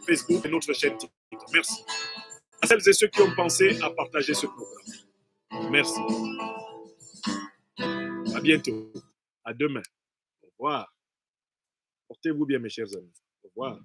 Speaker 1: Facebook et notre chaîne TikTok. Merci. À celles et ceux qui ont pensé à partager ce programme. Merci. À bientôt. À demain. Au revoir. Portez-vous bien, mes chers amis. Au revoir.